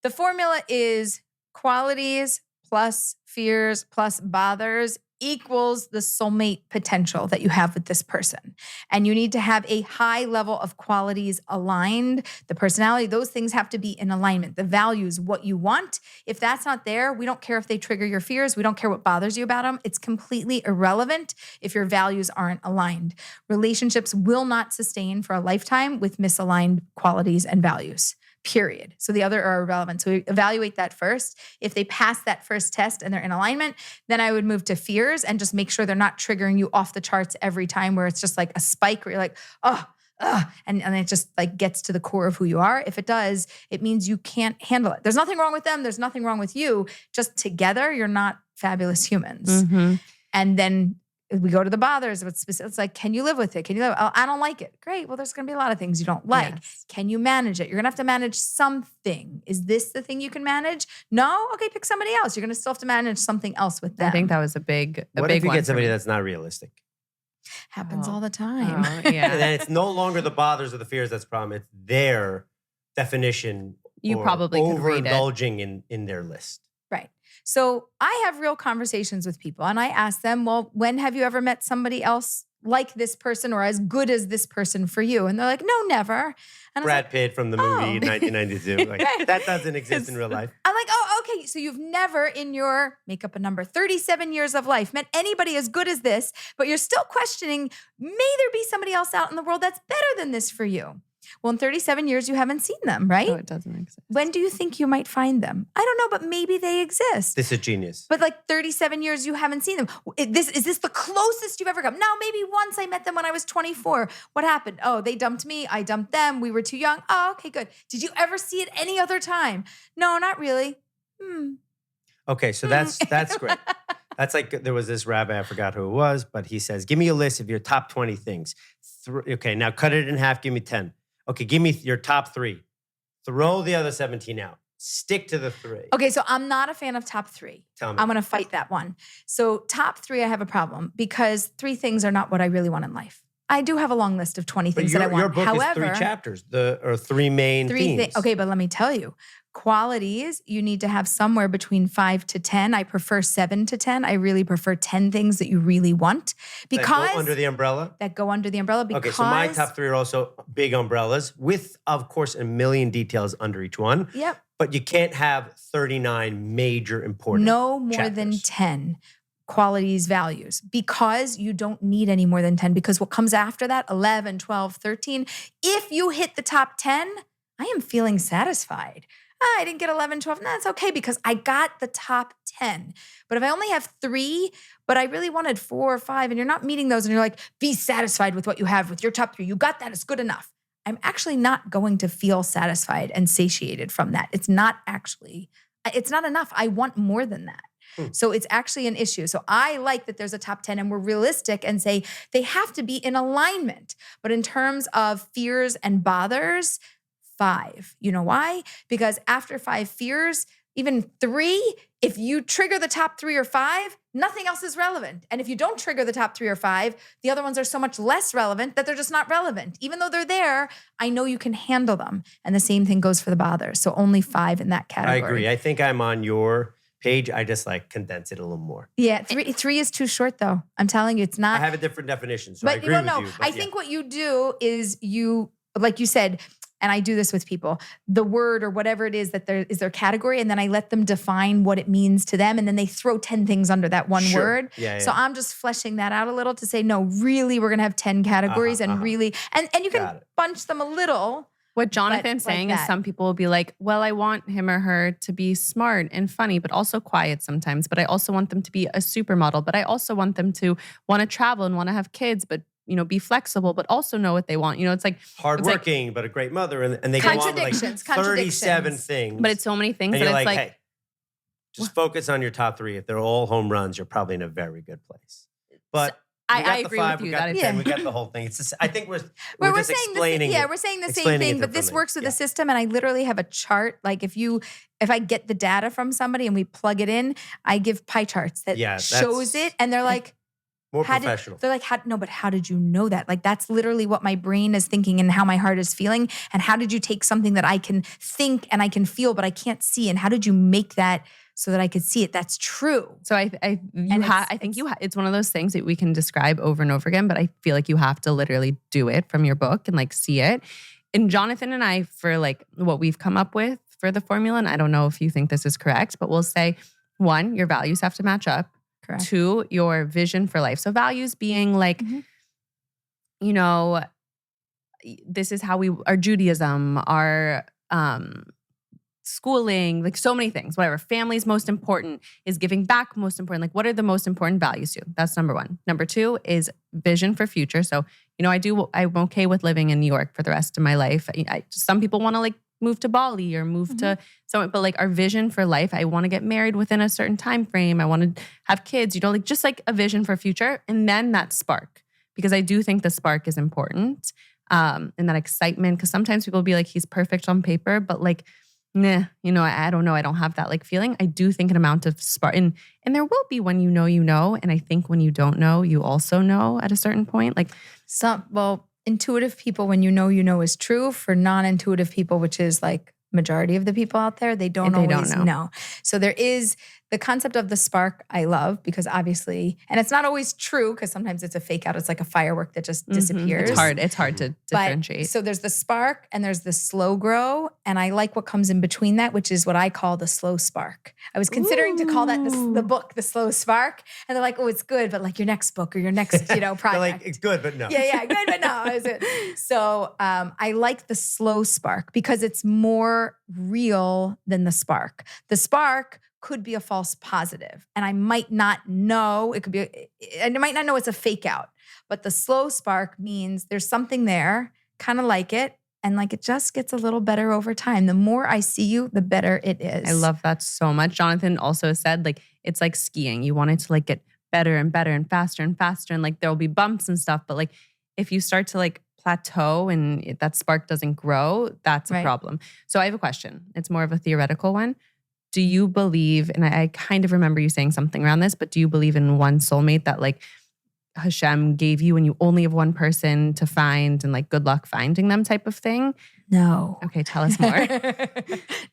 the formula is qualities plus fears plus bothers equals the soulmate potential that you have with this person. And you need to have a high level of qualities aligned. The personality, those things have to be in alignment. The values, what you want. If that's not there, we don't care if they trigger your fears. We don't care what bothers you about them. It's completely irrelevant if your values aren't aligned. Relationships will not sustain for a lifetime with misaligned qualities and values. Period. So the other are irrelevant. So we evaluate that first. If they pass that first test and they're in alignment, then I would move to fears and just make sure they're not triggering you off the charts every time where it's just like a spike where you're like, and it just like gets to the core of who you are. If it does, it means you can't handle it. There's nothing wrong with them. There's nothing wrong with you. Just together, you're not fabulous humans. And then we go to the bothers. It's like, can you live with it? Can you live? Oh, I don't like it. Great. Well, there's going to be a lot of things you don't like. Yes. Can you manage it? You're going to have to manage something. Is this the thing you can manage? No? Okay, pick somebody else. You're going to still have to manage something else with them. I think that was a big What big if you one get for somebody me. that's not realistic? happens all the time. Oh, yeah. And then it's no longer the bothers or the fears that's the problem. It's their definition. You or probably could read it. overindulging in their list. Right. So I have real conversations with people and I ask them, well, when have you ever met somebody else like this person or as good as this person for you? And they're like, no, never. And I was Brad like, Pitt from the movie 1992. Like, that doesn't exist in real life. I'm like, oh, okay. So you've never in your, make up a number, 37 years of life met anybody as good as this, but you're still questioning, may there be somebody else out in the world that's better than this for you? Well, in 37 years, you haven't seen them, right? Oh, it doesn't exist. When do you think you might find them? I don't know, but maybe they exist. This is genius. But like 37 years, you haven't seen them. Is this the closest you've ever come? No, maybe once I met them when I was 24. What happened? Oh, they dumped me. I dumped them. We were too young. Oh, okay, good. Did you ever see it any other time? No, not really. Okay, so that's great. That's like, there was this rabbi, I forgot who it was, but he says, give me a list of your top 20 things. Okay, now cut it in half, give me 10. Okay, give me your top 3. Throw the other 17 out. Stick to the 3. Okay, so I'm not a fan of top 3. Tell me. I'm going to fight that one. So top 3, I have a problem because 3 things are not what I really want in life. I do have a long list of 20 things that I want. Your book However, is 3 chapters, or 3 main themes. Okay, but let me tell you, qualities, you need to have somewhere between 5 to 10. I prefer 7 to 10. I really prefer 10 things that you really want because that go under the umbrella. Because Okay, so my top 3 are also big umbrellas with, of course, a million details under each one. Yep. But you can't have 39 major important No more than chapters. 10 qualities, values, because you don't need any more than 10 because what comes after that, 11, 12, 13, if you hit the top 10, I am feeling satisfied. I didn't get 11, 12. No, that's okay because I got the top 10. But if I only have 3, but I really wanted 4 or 5 and you're not meeting those and you're like, be satisfied with what you have with your top 3. You got that. It's good enough. I'm actually not going to feel satisfied and satiated from that. It's not enough. I want more than that. So it's actually an issue. So I like that there's a top 10 and we're realistic and say they have to be in alignment. But in terms of fears and bothers, 5. You know why? Because after 5 fears, even 3, if you trigger the top 3 or 5, nothing else is relevant. And if you don't trigger the top 3 or 5, the other ones are so much less relevant that they're just not relevant. Even though they're there, I know you can handle them. And the same thing goes for the bothers. So only 5 in that category. I agree. I think I'm on your page. I just like condense it a little more. Yeah, 3 is too short though. I'm telling you, it's not. I have a different definition, so I But agree with no, you. I think what you do is you like you said, and I do this with people, the word or whatever it is that there is their category, and then I let them define what it means to them, and then they throw 10 things under that one word. Yeah, so I'm just fleshing that out a little to say, no, really, we're gonna have 10 categories really, and you can bunch them a little. What Jonathan's saying is some people will be like, well, I want him or her to be smart and funny, but also quiet sometimes. But I also want them to be a supermodel. But I also want them to want to travel and want to have kids, but be flexible, but also know what they want. It's like hardworking, but a great mother, and they go on with like 37 things. But it's so many things and that you're it's like, hey, just focus on your top 3. If they're all home runs, you're probably in a very good place. But I agree with you. We got the 10, we got the whole thing. It's just, I think we're just explaining. We're saying the same thing, but this works with the system. And I literally have a chart. Like if I get the data from somebody and we plug it in, I give pie charts that shows it, and they're like. More professional. They're like, but how did you know that? Like, that's literally what my brain is thinking and how my heart is feeling. And how did you take something that I can think and I can feel, but I can't see? And how did you make that so that I could see it? That's true. So I think it's one of those things that we can describe over and over again, but I feel like you have to literally do it from your book and like see it. And Jonathan and I, for like what we've come up with for the formula, and I don't know if you think this is correct, but we'll say 1, your values have to match up. Correct. 2, your vision for life. So values being like, this is how our Judaism, our schooling, like so many things, whatever. Family's most important. Is giving back most important? Like what are the most important values to you? That's number 1. Number 2 is vision for future. So, I'm okay with living in New York for the rest of my life. Some people want to like move to Bali or move to somewhere, but like our vision for life, I want to get married within a certain time frame. I want to have kids, like just like a vision for future. And then that spark, because I do think the spark is important. And that excitement, because sometimes people will be like, he's perfect on paper, but like, nah, I don't know. I don't have that like feeling. I do think an amount of spark, and there will be when you know, and I think when you don't know, you also know at a certain point. Like intuitive people, when you know is true. For non-intuitive people, which is like majority of the people out there, they don't always know. So there is the concept of the spark I love, because obviously, and it's not always true, because sometimes it's a fake out. It's like a firework that just disappears. It's hard to differentiate. So there's the spark and there's the slow grow. And I like what comes in between that, which is what I call the slow spark. I was considering to call that the book, The Slow Spark. And they're like, oh, it's good, but like your next book or your next, project. Like, it's good, but no. Yeah, good, but no. So I like the slow spark because it's more real than the spark. The spark could be a false positive, and I might not know. It could be, and I might not know it's a fake out. But the slow spark means there's something there, kind of like it, and like it just gets a little better over time. The more I see you, the better it is. I love that so much. Jonathan also said like it's like skiing. You want it to like get better and better and faster, and like there will be bumps and stuff. But like if you start to like plateau and that spark doesn't grow, that's a problem. So I have a question. It's more of a theoretical one. Do you believe, and I kind of remember you saying something around this, but do you believe in one soulmate that like Hashem gave you and you only have one person to find and like good luck finding them type of thing? No. Okay, tell us more.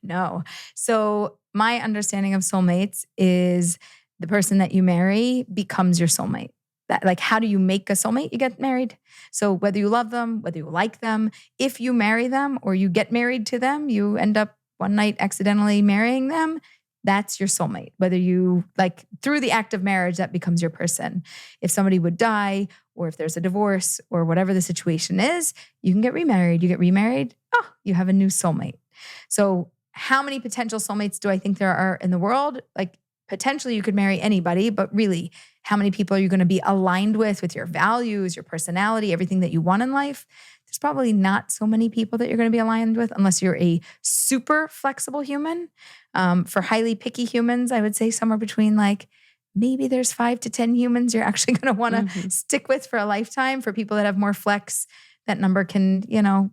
No. So my understanding of soulmates is the person that you marry becomes your soulmate. That, like, how do you make a soulmate? You get married. So whether you love them, whether you like them, if you marry them or you get married to them, you end up one night accidentally marrying them, that's your soulmate. Whether you, like, through the act of marriage, that becomes your person. If somebody would die or if there's a divorce or whatever the situation is, you can get remarried. You get remarried, you have a new soulmate. So how many potential soulmates do I think there are in the world? Like, potentially you could marry anybody, but really, how many people are you going to be aligned with your values, your personality, everything that you want in life? There's probably not so many people that you're going to be aligned with unless you're a super flexible human. For highly picky humans, I would say somewhere between like, maybe there's 5 to 10 humans you're actually going to want to stick with for a lifetime. For people that have more flex, that number can,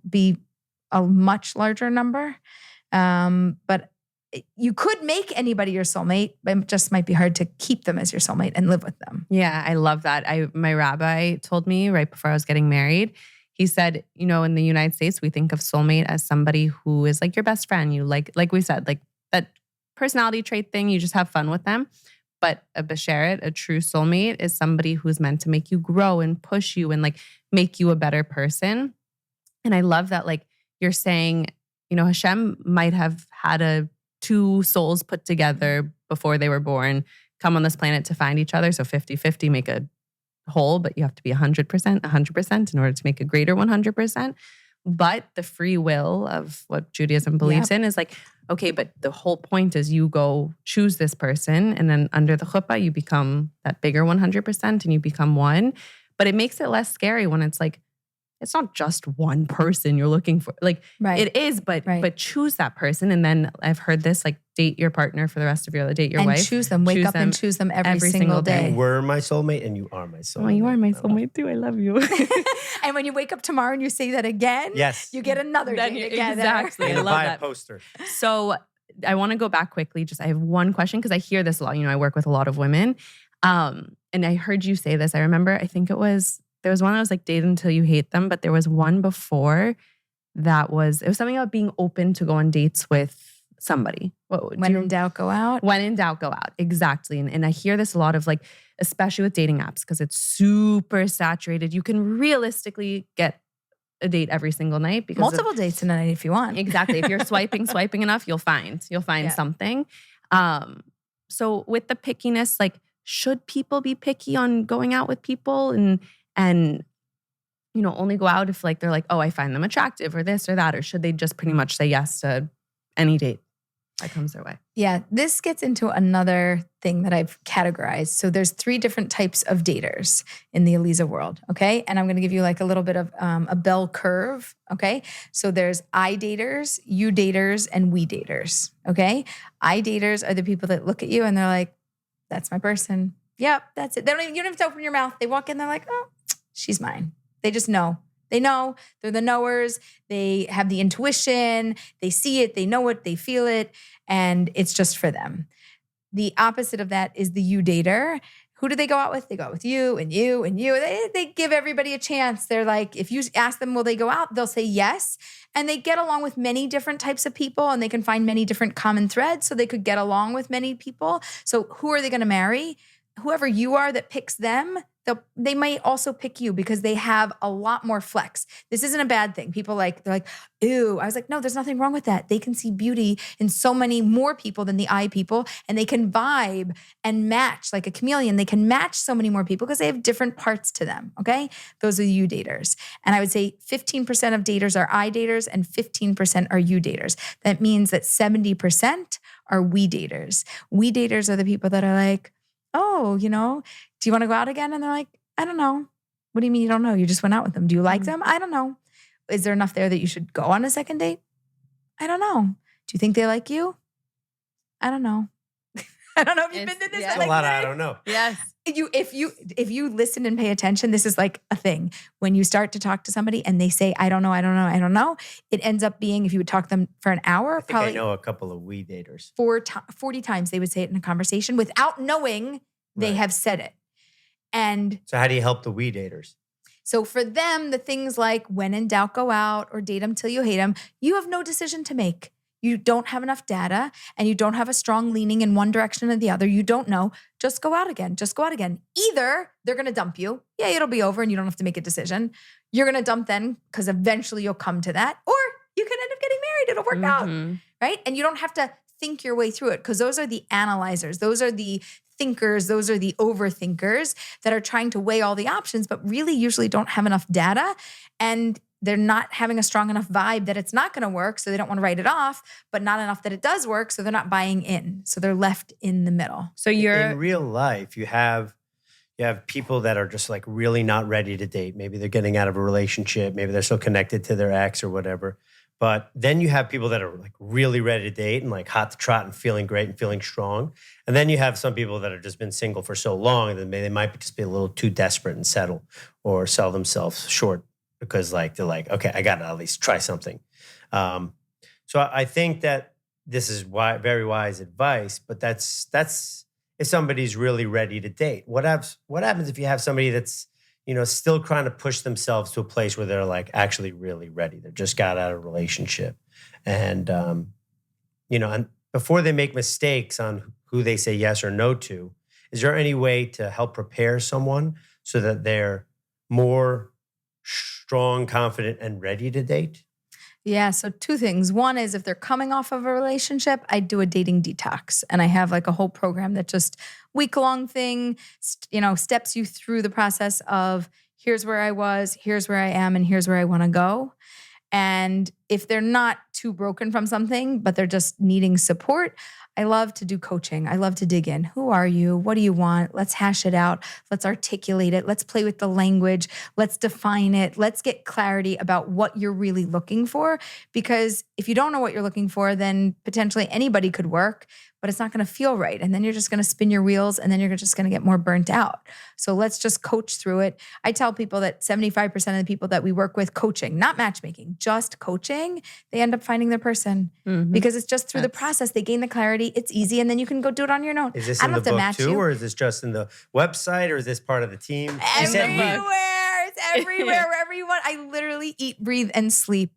be a much larger number. But you could make anybody your soulmate, but it just might be hard to keep them as your soulmate and live with them. Yeah, I love that. My rabbi told me right before I was getting married, he said, in the United States, we think of soulmate as somebody who is like your best friend. You like we said, like that personality trait thing, you just have fun with them. But a besheret, a true soulmate, is somebody who's meant to make you grow and push you and like make you a better person. And I love that, like, you're saying, Hashem might have had two souls put together before they were born, come on this planet to find each other. So 50-50 make a whole, but you have to be 100% in order to make a greater 100%. But the free will of what Judaism believes in is like, okay, but the whole point is you go choose this person, and then under the chuppah, you become that bigger 100% and you become one. But it makes it less scary when it's like, it's not just one person you're looking for. Like, it is, but choose that person. And then I've heard this, like, date your partner for the rest of your life, date your wife. And choose them, wake up and choose them every single day. You were my soulmate and you are my soulmate. Oh, you are my soulmate too. I love you. And when you wake up tomorrow and you say that again, yes, you get another date together. Exactly. And I love buy that. a poster. So I want to go back quickly. I have one question because I hear this a lot. I work with a lot of women. And I heard you say this. I remember, I think there was one that was like date until you hate them, but there was one before it was something about being open to go on dates with somebody. When in doubt, go out. When in doubt, go out. Exactly. And I hear this a lot of, like, especially with dating apps, because it's super saturated. You can realistically get a date every single night. Because multiple dates in a night if you want. Exactly. If you're swiping enough, you'll find something. So with the pickiness, like, should people be picky on going out with people and only go out if, like, they're like, oh, I find them attractive or this or that? Or should they just pretty much say yes to any date that comes their way? Yeah. This gets into another thing that I've categorized. So there's 3 different types of daters in the Aleeza world, okay? And I'm going to give you like a little bit of a bell curve, okay? So there's I daters, you daters, and we daters, okay? I daters are the people that look at you and they're like, that's my person. Yep, that's it. You don't have to open your mouth. They walk in, they're like, oh, she's mine. They just know. They know. They're the knowers. They have the intuition. They see it. They know it. They feel it. And it's just for them. The opposite of that is the you dater. Who do they go out with? They go out with you and you and you. They give everybody a chance. They're like, if you ask them, will they go out? They'll say yes. And they get along with many different types of people, and they can find many different common threads. So they could get along with many people. So who are they going to marry? Whoever you are that picks them, they might also pick you because they have a lot more flex. This isn't a bad thing. People they're like, ew. I was like, no, there's nothing wrong with that. They can see beauty in so many more people than the I people, and they can vibe and match like a chameleon. They can match so many more people because they have different parts to them, okay? Those are you daters. And I would say 15% of daters are I daters and 15% are you daters. That means that 70% are we daters. We daters are the people that are like, oh, do you want to go out again? And they're like, I don't know. What do you mean you don't know? You just went out with them. Do you like them? I don't know. Is there enough there that you should go on a second date? I don't know. Do you think they like you? I don't know. I don't know if you've been to this. It's a lot of I don't know. Yes. If you listen and pay attention, this is like a thing. When you start to talk to somebody and they say, I don't know, it ends up being, if you would talk to them for an hour, I know a couple of we daters. 40 times they would say it in a conversation without knowing they have said it. And so how do you help the we daters? So for them, the things like when in doubt, go out, or date them till you hate them, you have no decision to make. You don't have enough data and you don't have a strong leaning in one direction or the other. You don't know. Just go out again. Either they're going to dump you. Yeah, it'll be over and you don't have to make a decision. You're going to dump them because eventually you'll come to that. Or you can end up getting married. It'll work out, right? And you don't have to think your way through it because those are the analyzers. Those are the thinkers. Those are the overthinkers that are trying to weigh all the options, but really usually don't have enough data. And they're not having a strong enough vibe that it's not going to work, so they don't want to write it off, but not enough that it does work, so they're not buying in. So they're left in the middle. So in real life, you have people that are just like really not ready to date. Maybe they're getting out of a relationship. Maybe they're still connected to their ex or whatever. But then you have people that are like really ready to date and like hot to trot and feeling great and feeling strong. And then you have some people that have just been single for so long that they might just be a little too desperate and settle or sell themselves short. Because like they're like, okay, I got to at least try something. So I think that this is very wise advice. But that's if somebody's really ready to date. What happens if you have somebody that's still trying to push themselves to a place where they're like actually really ready? They just got out of a relationship, and and before they make mistakes on who they say yes or no to, is there any way to help prepare someone so that they're more strong, confident, and ready to date? Yeah. So 2 things. One is if they're coming off of a relationship, I do a dating detox, and I have like a whole program that just week-long thing, steps you through the process of here's where I was, here's where I am, and here's where I want to go. And if they're not too broken from something, but they're just needing support, I love to do coaching. I love to dig in. Who are you? What do you want? Let's hash it out. Let's articulate it. Let's play with the language. Let's define it. Let's get clarity about what you're really looking for. Because if you don't know what you're looking for, then potentially anybody could work, but it's not going to feel right. And then you're just going to spin your wheels, and then you're just going to get more burnt out. So let's just coach through it. I tell people that 75% of the people that we work with coaching, not matchmaking, just coaching, they end up finding their person because it's just through the process. They gain the clarity. It's easy. And then you can go do it on your own. Is this I in don't the have to book match too, you. or is this just in the website, or is this part of the team? Everywhere. It's everywhere. Wherever you want. I literally eat, breathe, and sleep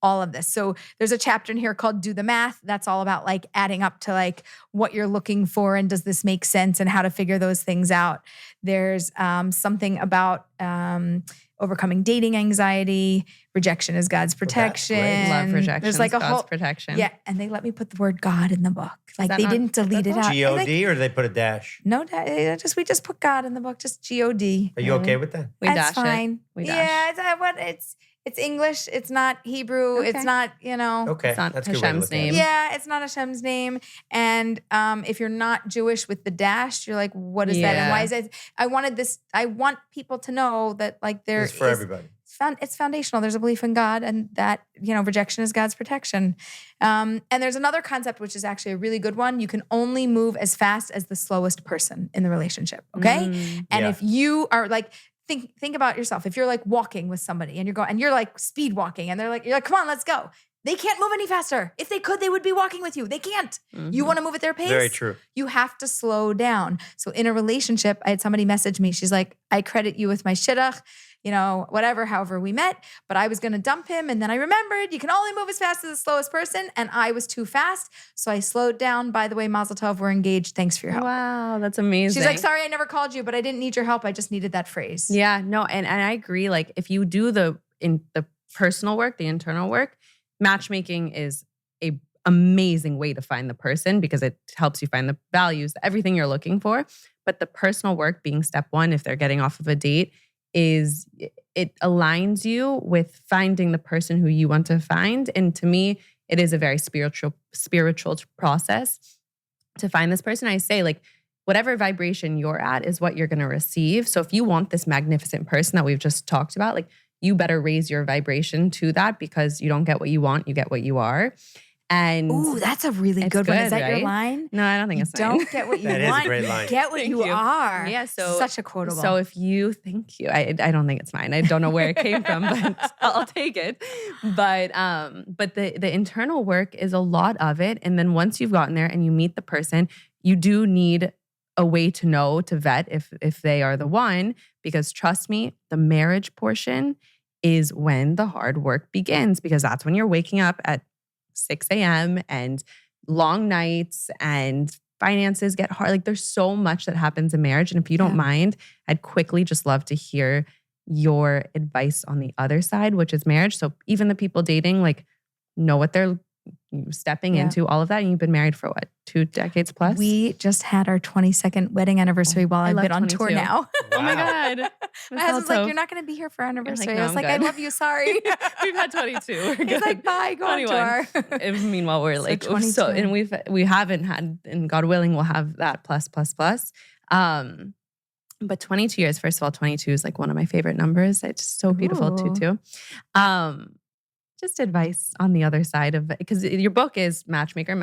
all of this. So there's a chapter in here called Do the Math. That's all about like adding up to like what you're looking for and does this make sense and how to figure those things out. There's something about overcoming dating anxiety. Rejection is God's protection. Love rejection. There's like a God's whole protection. Yeah, and they let me put the word God in the book. Like they didn't delete it out. G-O-D, or do they put a dash? No, we just put God in the book. Just G-O-D. Are you okay with that? We That's dash fine. it. We dash. Yeah, it's English. It's not Hebrew. Okay. It's not, Okay, It's not that's a good way to Hashem's look at it. name. Yeah, it's not Hashem's name. And if you're not Jewish with the dash, you're like, what is that? And why is it? I want people to know that like It's for everybody. It's foundational. There's a belief in God, and that, rejection is God's protection. And there's another concept, which is actually a really good one. You can only move as fast as the slowest person in the relationship. Okay. And if you are like, think about yourself. If you're like walking with somebody and you're like speed walking, and you're like, come on, let's go. They can't move any faster. If they could, they would be walking with you. They can't. You want to move at their pace? Very true. You have to slow down. So in a relationship, I had somebody message me. She's like, I credit you with my shidduch, however we met, but I was going to dump him. And then I remembered you can only move as fast as the slowest person. And I was too fast. So I slowed down. By the way, Mazel Tov, we're engaged. Thanks for your help. Wow, that's amazing. She's like, sorry, I never called you, but I didn't need your help. I just needed that phrase. Yeah, no, and I agree. Like if you do the personal work, the internal work, matchmaking is a amazing way to find the person because it helps you find the values, everything you're looking for. But the personal work being step 1, if they're getting off of a date, is it aligns you with finding the person who you want to find. And to me, it is a very spiritual process to find this person. I say like, whatever vibration you're at is what you're going to receive. So if you want this magnificent person that we've just talked about, like you better raise your vibration to that, because you don't get what you want, you get what you are. And ooh, that's a really good one. Is that your line? No, I don't think it's mine. Don't get what you That want. is a great line. Get what you are. Yeah, so such a quotable. So if you thank you, I don't think it's mine. I don't know where it came from, but I'll take it. But the internal work is a lot of it. And then once you've gotten there and you meet the person, you do need a way to know, to vet if they are the one, because trust me, the marriage portion is when the hard work begins, because that's when you're waking up at 6 a.m. and long nights and finances get hard. Like there's so much that happens in marriage. And if you don't mind, I'd quickly just love to hear your advice on the other side, which is marriage. So even the people dating, like know what they're stepping into, all of that. And you've been married for what, 2 decades plus? We just had our 22nd wedding anniversary while I've been on 22. tour now. Oh my God. My husband's like, you're not going to be here for our anniversary. no, I was I'm like, good. I love you. Sorry. We've had 22. We're good. He's like, bye, go on tour. And meanwhile, we're like, 22. and we haven't had, and God willing, we'll have that plus. But 22 years, first of all, 22 is like one of my favorite numbers. It's just so beautiful too. Just advice on the other side of it, because your book is Matchmaker,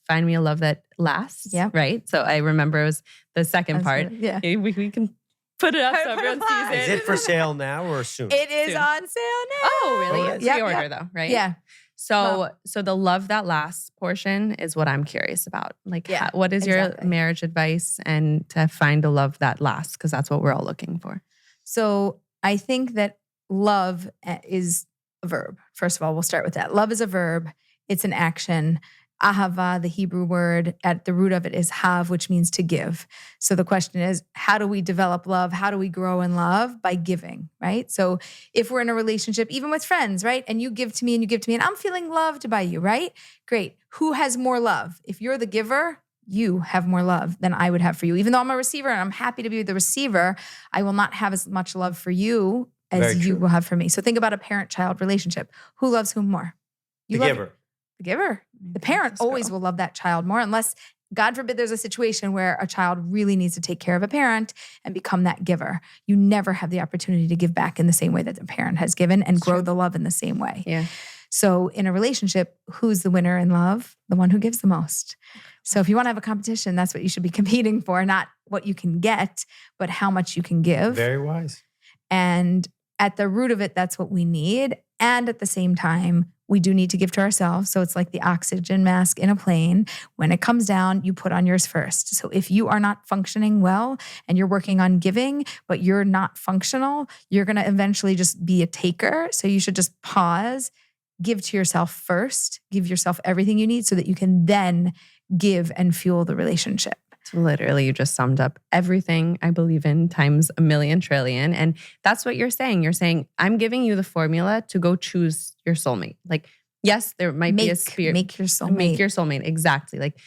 Find Me a Love That Lasts. Yeah. Right. So I remember it was the second part. Yeah. We can put it up so everyone sees it. Is it for sale now or soon? It is Soon. on sale now. Oh, really? It's Yep, pre-order yep. though, right? Yeah. So the love that lasts portion is what I'm curious about. Like, what is your marriage advice and to find a love that lasts? Because that's what we're all looking for. So I think that love is a verb. First of all, we'll start with that. Love is a verb. It's an action. Ahava, the Hebrew word at the root of it is hav, which means to give. So the question is, how do we develop love? How do we grow in love? By giving, right? So if we're in a relationship, even with friends, right? And you give to me and you give to me and I'm feeling loved by you, right? Great. Who has more love? If you're the giver, you have more love than I would have for you. Even though I'm a receiver and I'm happy to be the receiver, I will not have as much love for you as you will have for me. So think about a parent-child relationship. Who loves whom more? The giver. The giver. The parent always will love that child more unless, God forbid, there's a situation where a child really needs to take care of a parent and become that giver. You never have the opportunity to give back in the same way that the parent has given and grow the love in the same way. Yeah. So in a relationship, who's the winner in love? The one who gives the most. So if you want to have a competition, that's what you should be competing for, not what you can get, but how much you can give. Very wise. And at the root of it, that's what we need. And at the same time, we do need to give to ourselves. So it's like the oxygen mask in a plane. When it comes down, you put on yours first. So if you are not functioning well and you're working on giving, but you're not functional, you're going to eventually just be a taker. So you should just pause, give to yourself first, give yourself everything you need so that you can then give and fuel the relationship. Literally, you just summed up everything I believe in times a million trillion. And that's what you're saying. You're saying, I'm giving you the formula to go choose your soulmate. Like, yes, there might be a spirit. Make your soulmate. Make your soulmate. Exactly. Like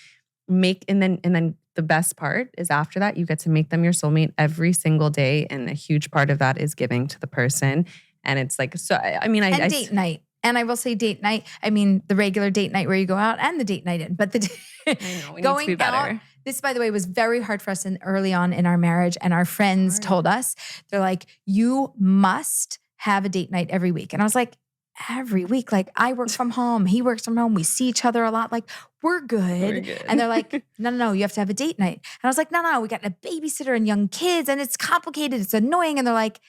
and then the best part is after that, you get to make them your soulmate every single day. And a huge part of that is giving to the person. And it's like, so, I mean, and date night. And I will say date night. I mean, the regular date night where you go out and the date night in. But I know, we going need to be better. out, this, by the way, was very hard for us early on in our marriage. And our friends told us, they're like, you must have a date night every week. And I was like, every week? Like, I work from home. He works from home. We see each other a lot. Like, we're good. And they're like, no, you have to have a date night. And I was like, no, we got a babysitter and young kids and it's complicated. It's annoying. And they're like,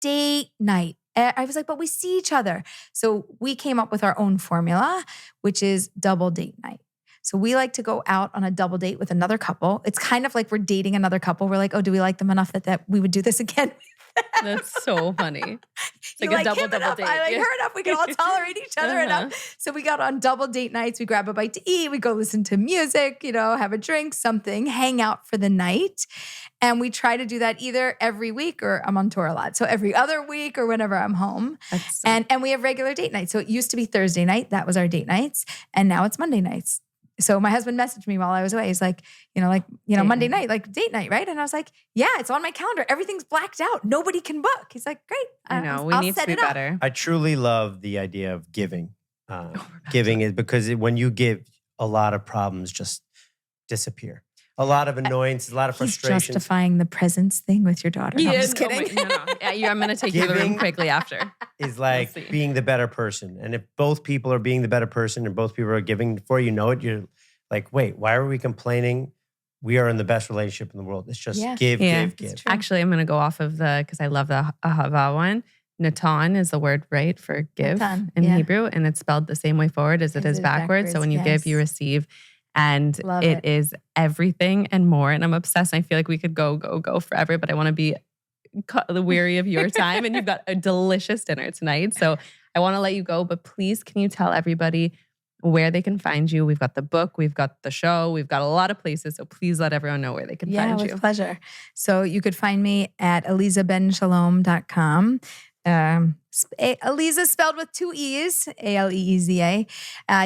date night. I was like, but we see each other. So we came up with our own formula, which is double date night. So we like to go out on a double date with another couple. It's kind of like we're dating another couple. We're like, oh, do we like them enough that we would do this again? That's so funny. It's like a him double enough. date. I like her enough. We can all tolerate each other enough. So we got on double date nights. We grab a bite to eat. We go listen to music, have a drink, something, hang out for the night. And we try to do that either every week or I'm on tour a lot. So every other week or whenever I'm home. And we have regular date nights. So it used to be Thursday night. That was our date nights. And now it's Monday nights. So my husband messaged me while I was away. He's like, Monday night, like date night, right? And I was like, yeah, it's on my calendar. Everything's blacked out. Nobody can book. He's like, great. I know. We need to be better. I truly love the idea of giving. Giving is because when you give, a lot of problems just disappear. A lot of annoyance, a lot of frustration. He's justifying the presence thing with your daughter. No, I'm just kidding. No. Yeah, I'm going to take you to the room quickly after. Is like being the better person. And if both people are being the better person and both people are giving before you know it, you're like, wait, why are we complaining? We are in the best relationship in the world. It's just give. Actually, I'm going to go off of because I love the Ahava one. Natan is the word, right, for give in Hebrew. And it's spelled the same way forward as it is backwards. So when you give, you receive. And it is everything and more. And I'm obsessed. I feel like we could go forever, but I want to be weary of your time. And you've got a delicious dinner tonight. So I want to let you go, but please, can you tell everybody where they can find you? We've got the book, we've got the show, we've got a lot of places. So please let everyone know where they can find you. Yeah, with pleasure. So you could find me at AleezaBenShalom.com. Aleeza spelled with 2 E's, Aleeza.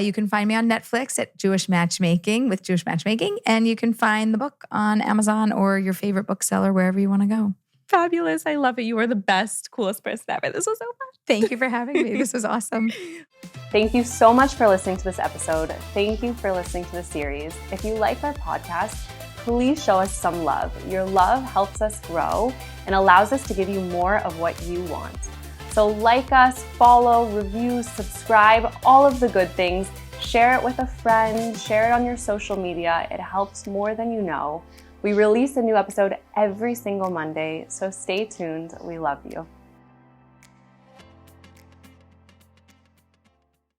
You can find me on Netflix at Jewish Matchmaking with Jewish Matchmaking. And you can find the book on Amazon or your favorite bookseller, wherever you want to go. Fabulous. I love it. You are the best, coolest person ever. This was so fun. Thank you for having me. This was awesome. Thank you so much for listening to this episode. Thank you for listening to the series. If you like our podcast, please show us some love. Your love helps us grow and allows us to give you more of what you want. So like us, follow, review, subscribe, all of the good things. Share it with a friend, share it on your social media. It helps more than you know. We release a new episode every single Monday, so stay tuned. We love you.